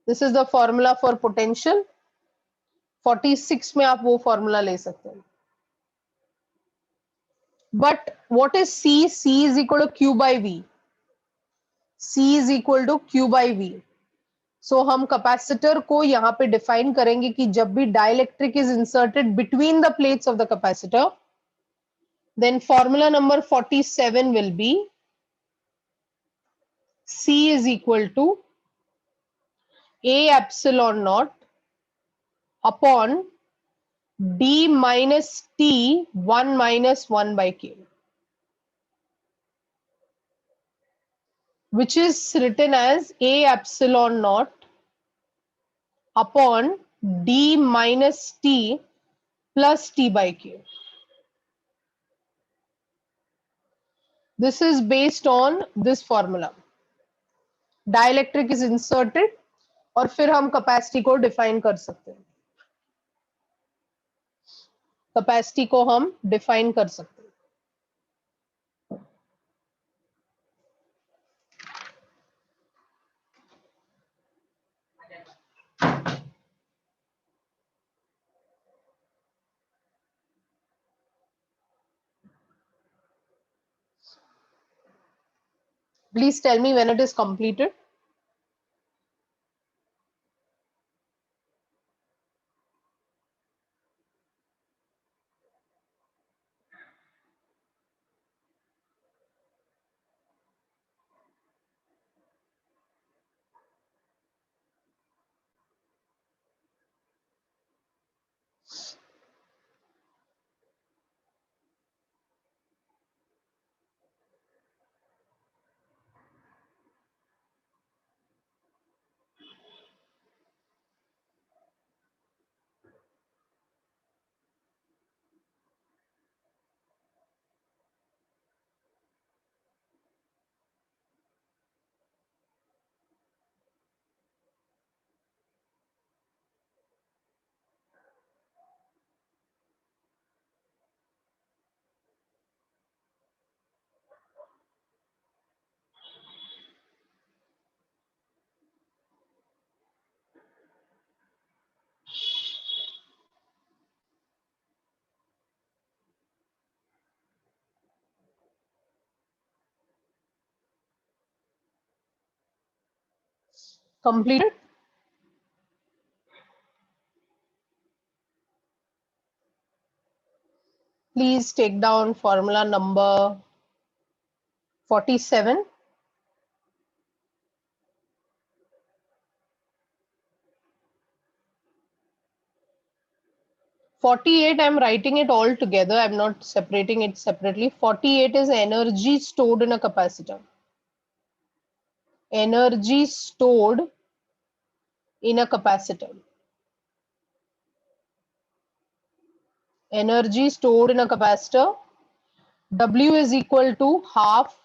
This is the formula for potential. 46 में आप वो formula ले सकते हैं. But what is C? C is equal to Q by V. C is equal to Q by V. So हम कैपेसिटर को यहाँ पे डिफाइन करेंगे कि जब भी dielectric is inserted between the plates of the capacitor, then formula number 47 will be C is equal to A epsilon naught upon D minus T 1 minus 1 by K, which is written as A epsilon naught upon D minus T plus T by K. This is based on this formula. Dielectric is inserted और फिर हम कैपेसिटी को डिफाइन कर सकते हैं. कैपेसिटी को हम डिफाइन कर सकते हैं. Please tell me when it is completed. Completed. Please take down formula number 47. "48" I'm writing it all together. I'm not separating it separately. 48 is energy stored in a capacitor. Energy stored in a capacitor. Energy stored in a capacitor. W is equal to half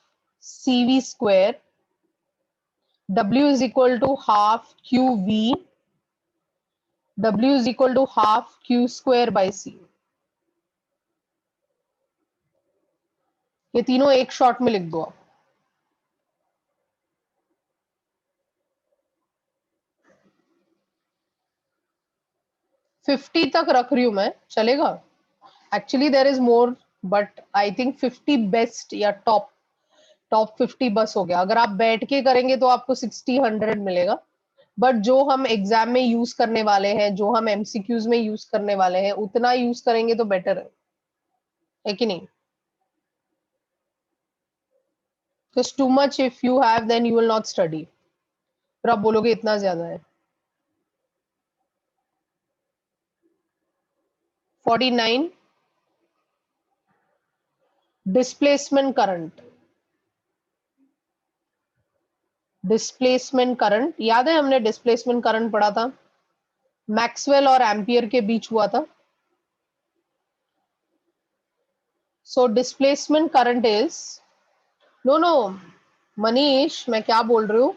CV square. W is equal to half QV. W is equal to half Q square by C. ये तीनों एक शॉट में लिख दो आप. 50 तक रख रही हूं मैं, चलेगा? Actually there is more, but I think 50 best या टॉप 50 बस हो गया. अगर आप बैठ के करेंगे तो आपको 60-100 मिलेगा, बट जो हम एग्जाम में यूज करने वाले हैं, जो हम एमसीक्यूज में यूज करने वाले हैं, उतना यूज करेंगे तो बेटर है कि नहीं? Because too much if you have, then you will not study. फिर आप बोलोगे इतना ज्यादा है. 49 डिस्प्लेसमेंट करंट. डिस्प्लेसमेंट करंट याद है, हमने डिस्प्लेसमेंट करंट पढ़ा था, मैक्सवेल और एम्पियर के बीच हुआ था. So displacement current is no no Manish, मैं क्या बोल रही हूँ,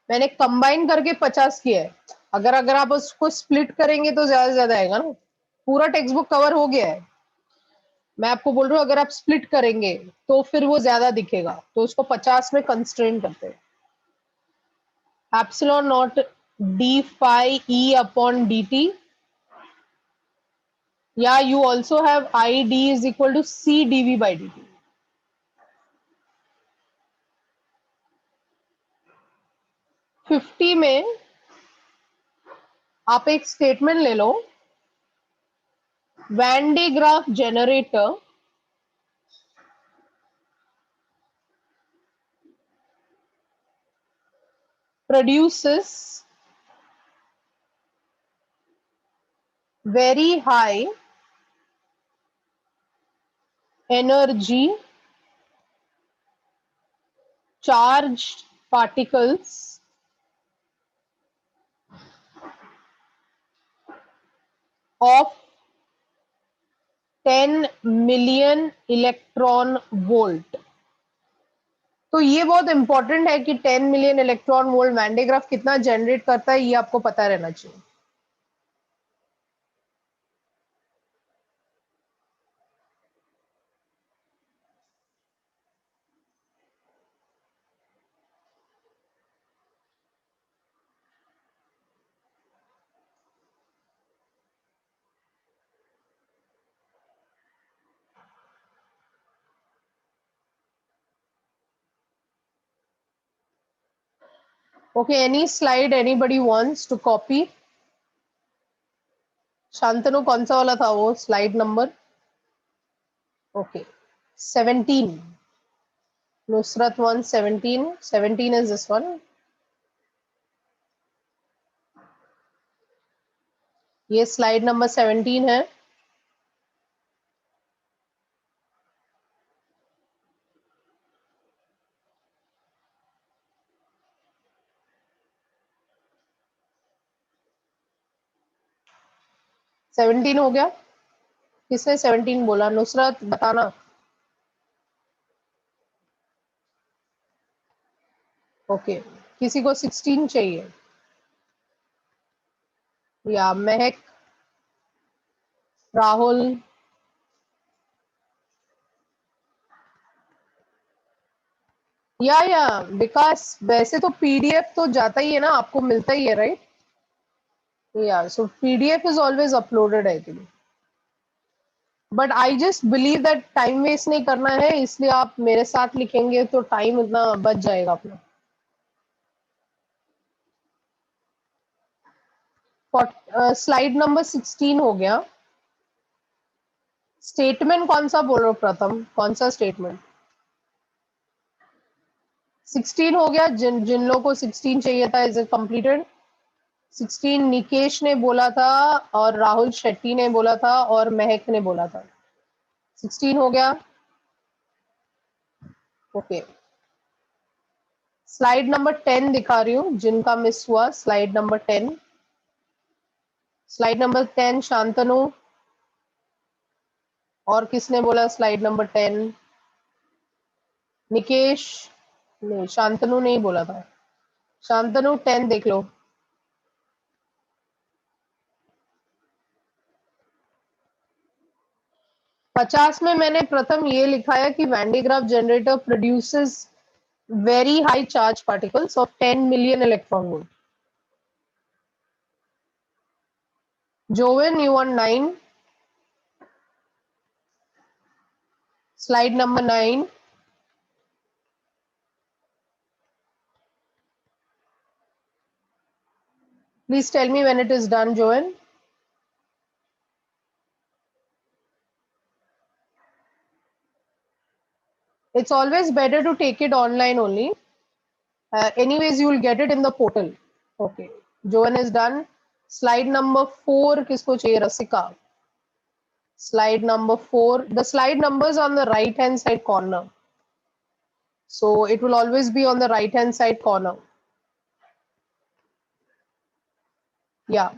मैंने कंबाइन करके 50 किया है। अगर अगर आप उसको स्प्लिट करेंगे तो ज्यादा से ज्यादा आएगा ना। पूरा टेक्स्ट बुक कवर हो गया है। मैं आपको बोल रही हूँ अगर आप स्प्लिट करेंगे तो फिर वो ज्यादा दिखेगा, तो उसको 50 में कंस्ट्रेन करते हैं। Epsilon naught D phi E upon D T, या you also have I D is equal to C DV by D T. 50 में आप एक स्टेटमेंट ले लो, Van de Graaff generator produces very high energy charged particles of 10 million electron volt. तो ये बहुत इंपॉर्टेंट है कि 10 million electron volt Van de Graaff कितना जनरेट करता है, ये आपको पता रहना चाहिए। Okay, any slide anybody wants to copy? Shantanu कौन सा वाला था वो slide number? Okay 17। Nusrat 117, 17 is this one। ये स्लाइड नंबर 17 है। सेवनटीन हो गया? किसने 17 बोला? नुसरत बताना। ओके, किसी को 16 चाहिए? या महक, राहुल? या विकास, वैसे तो पीडीएफ तो जाता ही है ना, आपको मिलता ही है राइट? या so PDF is always uploaded I think, but I just believe that time waste नहीं करना है, इसलिए आप मेरे साथ लिखेंगे तो टाइम उतना बच जाएगा अपना। स्लाइड नंबर 16 हो गया। स्टेटमेंट कौन सा बोल रहे हो प्रथम, कौन सा स्टेटमेंट? 16 हो गया। जिन जिन लोगों को 16 चाहिए था, इज इट कंप्लीटेड? 16 निकेश ने बोला था, और राहुल शेट्टी ने बोला था, और महक ने बोला था। 16 हो गया? ओके, स्लाइड नंबर 10 दिखा रही हूँ जिनका मिस हुआ। Slide number 10, slide number 10 Shantanu. और किसने बोला स्लाइड नंबर 10? निकेश? नहीं, शांतनु नहीं बोला था। शांतनु 10 देख लो। पचास में मैंने प्रथम ये लिखा है कि Van de Graaff generator produces very high charge particles of 10 million electron volt. जोवेन you want 9? Slide number 9। Please tell me when it is done, Joan. It's always better to take it online only. Anyways, you will get it in the portal. Okay. Joan is done. Slide number 4 किसको चाहिए? रसिका. Slide number 4. The slide numbers on the right hand side corner. So it will always be on the right hand side corner. Yeah.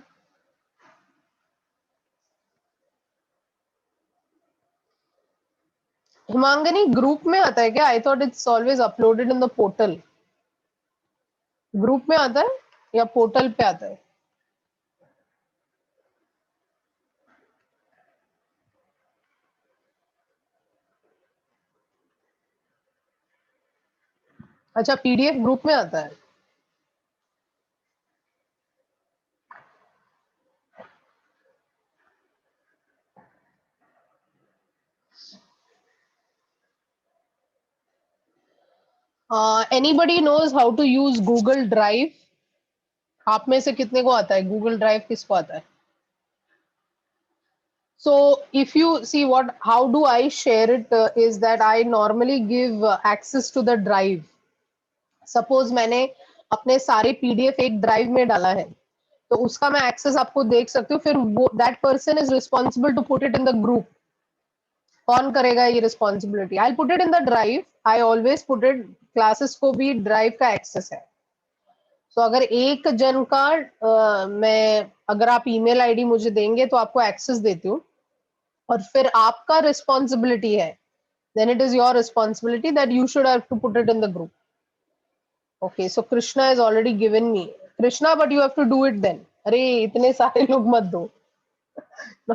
Himangini group में आता है क्या? I thought it's always uploaded in the portal. Group में आता है या पोर्टल पे आता है? अच्छा, पीडीएफ ग्रुप में आता है। Anybody knows how to use Google drive? आप में से कितने को आता है गूगल ड्राइव? किसको आता है? So if you see what, how do I share it, is that I normally give access to the drive. Suppose मैंने अपने सारे पीडीएफ एक ड्राइव में डाला है, तो उसका मैं एक्सेस आपको देख सकती हूँ, फिर वो that person is responsible to put it in the group. कौन करेगा ये responsibility? I put it in the drive, I always put it, classes को भी ड्राइव का एक्सेस है। तो अगर एक जन का मैं, अगर आप ईमेल आईडी मुझे देंगे तो आपको एक्सेस देती हूँ, और फिर आपका रिस्पॉन्सिबिलिटी है, then it is your responsibility that you should have to put it in the group. Okay, so Krishna has already given me. Krishna, but you have to do it then. अरे इतने सारे लोग मत दो।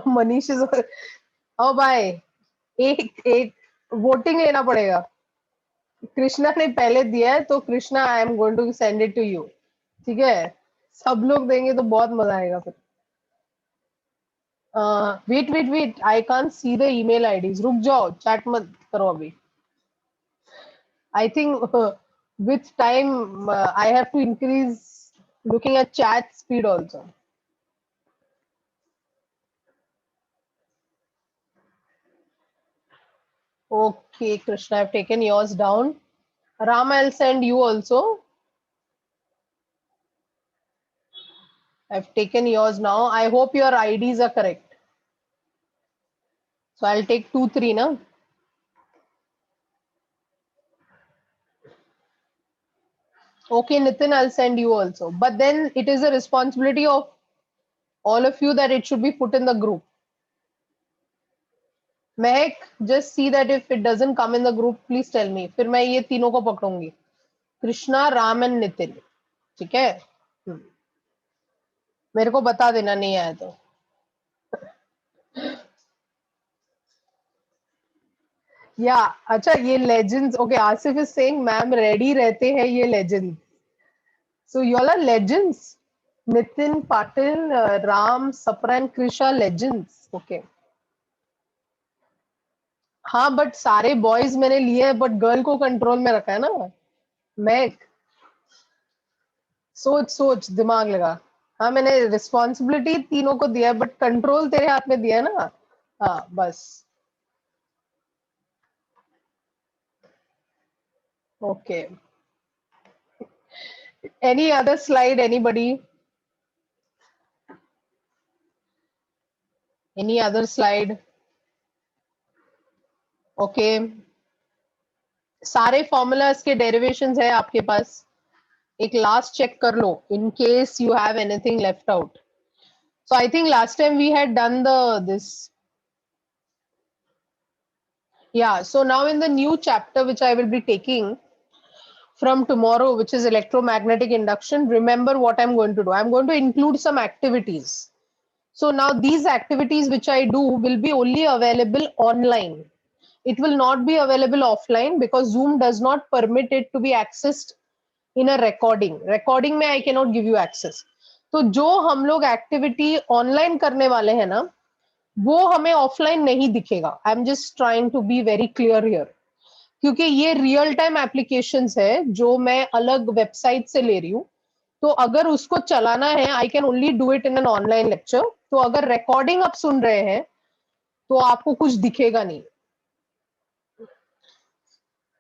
मनीष इज, ओ भाई, एक एक वोटिंग लेना पड़ेगा। कृष्णा ने पहले दिया है, तो Krishna I am going to send it to you. ठीक है, सब लोग देंगे तो बहुत मजा आएगा फिर। Wait wait wait, I can't see the email IDs. रुक जाओ, चैट मत करो अभी। I think with time I have to increase looking at chat speed also. Okay, Krishna, I've taken yours down. Ram, I'll send you also. I've taken yours now. I hope your IDs are correct. So I'll take 2, 3 now. Okay, Nitin, I'll send you also. But then it is a responsibility of all of you that it should be put in the group. Mehak, just see that if it doesn't come in the group, please tell me. फिर मैं ये तीनों को पकड़ूंगी, कृष्णा, राम एंड नितिन। ठीक है, मेरे को बता देना नहीं आया तो। या अच्छा, ये legends, okay, Asif is saying ma'am ready रहते हैं ये legends. So you all are legends. Nitin Patil, Ram, Sapra and Krisha, legends. Okay, हाँ, बट सारे बॉयज मैंने लिए हैं, बट गर्ल को कंट्रोल में रखा है ना। मैं सोच सोच, दिमाग लगा। हाँ, मैंने रिस्पॉन्सिबिलिटी तीनों को दिया है, बट कंट्रोल तेरे हाथ में दिया है ना। हाँ, बस। Okay, any other slide, anybody? Any other slide? Okay, सारे फॉर्मूलाज के डेरिवेशंस है आपके पास। एक लास्ट चेक कर लो in case you have anything left out. So I think last time we had done this. Yeah, so now in the new chapter which I will be taking from tomorrow, which is electromagnetic induction, remember what I'm going to do. I'm going to include some activities. So now these activities which I do will be only available online. It will not be available offline because Zoom does not permit it to be accessed in a recording. Recording में I cannot give you access. तो जो हम लोग एक्टिविटी ऑनलाइन करने वाले हैं ना, वो हमें ऑफलाइन नहीं दिखेगा। I am just trying to be very clear here, क्योंकि ये रियल टाइम एप्लीकेशंस है जो मैं अलग वेबसाइट से ले रही हूँ। तो अगर उसको चलाना है, I can only do it in an online lecture. तो अगर रिकॉर्डिंग आप सुन रहे हैं तो आपको कुछ दिखेगा नहीं।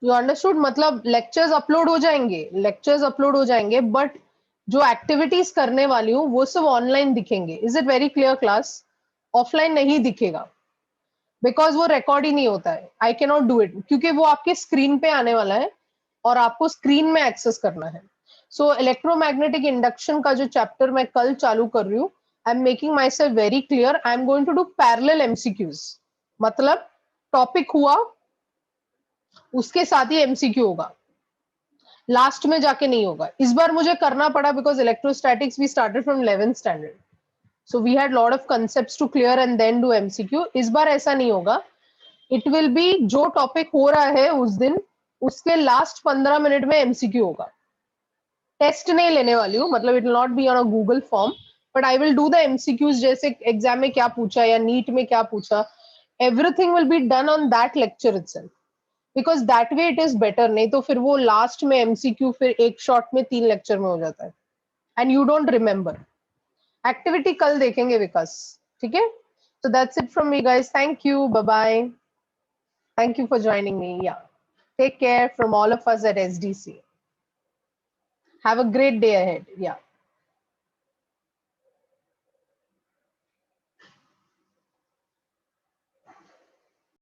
You understood? मतलब लेक्चर्स अपलोड हो जाएंगे, लेक्चर्स अपलोड हो जाएंगे, बट जो एक्टिविटीज करने वाली हूँ वो सब ऑनलाइन दिखेंगे। Is it very clear class? Offline नहीं दिखेगा बिकॉज वो रिकॉर्ड ही नहीं होता है। I can not do it क्योंकि वो आपके स्क्रीन पे आने वाला है और आपको स्क्रीन में एक्सेस करना है। सो इलेक्ट्रोमैग्नेटिक इंडक्शन का जो चैप्टर मैं कल चालू कर रही हूँ, I am making myself very clear. I am going to do parallel MCQs. मतलब टॉपिक हुआ, उसके साथ ही एमसीक्यू होगा, लास्ट में जाके नहीं होगा। इस बार मुझे करना पड़ा because electrostatics we started from 11th standard, so we had lot of concepts to clear and then do MCQ. इस बार ऐसा नहीं होगा, इट विल बी जो टॉपिक हो रहा है उस दिन उसके लास्ट 15 मिनट में एमसीक्यू होगा। टेस्ट नहीं लेने वाली हूँ, मतलब it will not be on a Google form, but I will do the MCQs, जैसे एग्जाम में क्या पूछा या नीट में क्या पूछा, everything will be done on that lecture itself, because that way it is better. नहीं तो फिर वो लास्ट में एमसीक्यू फिर एक शॉट में 3 लेक्चर में हो जाता है and you don't remember. Activity कल देखेंगे विकास, ठीक है? So that's it from me guys. Thank you. Bye bye. Thank you for joining me. Yeah. Take care from all of us at SDC. Have a great day ahead. Yeah.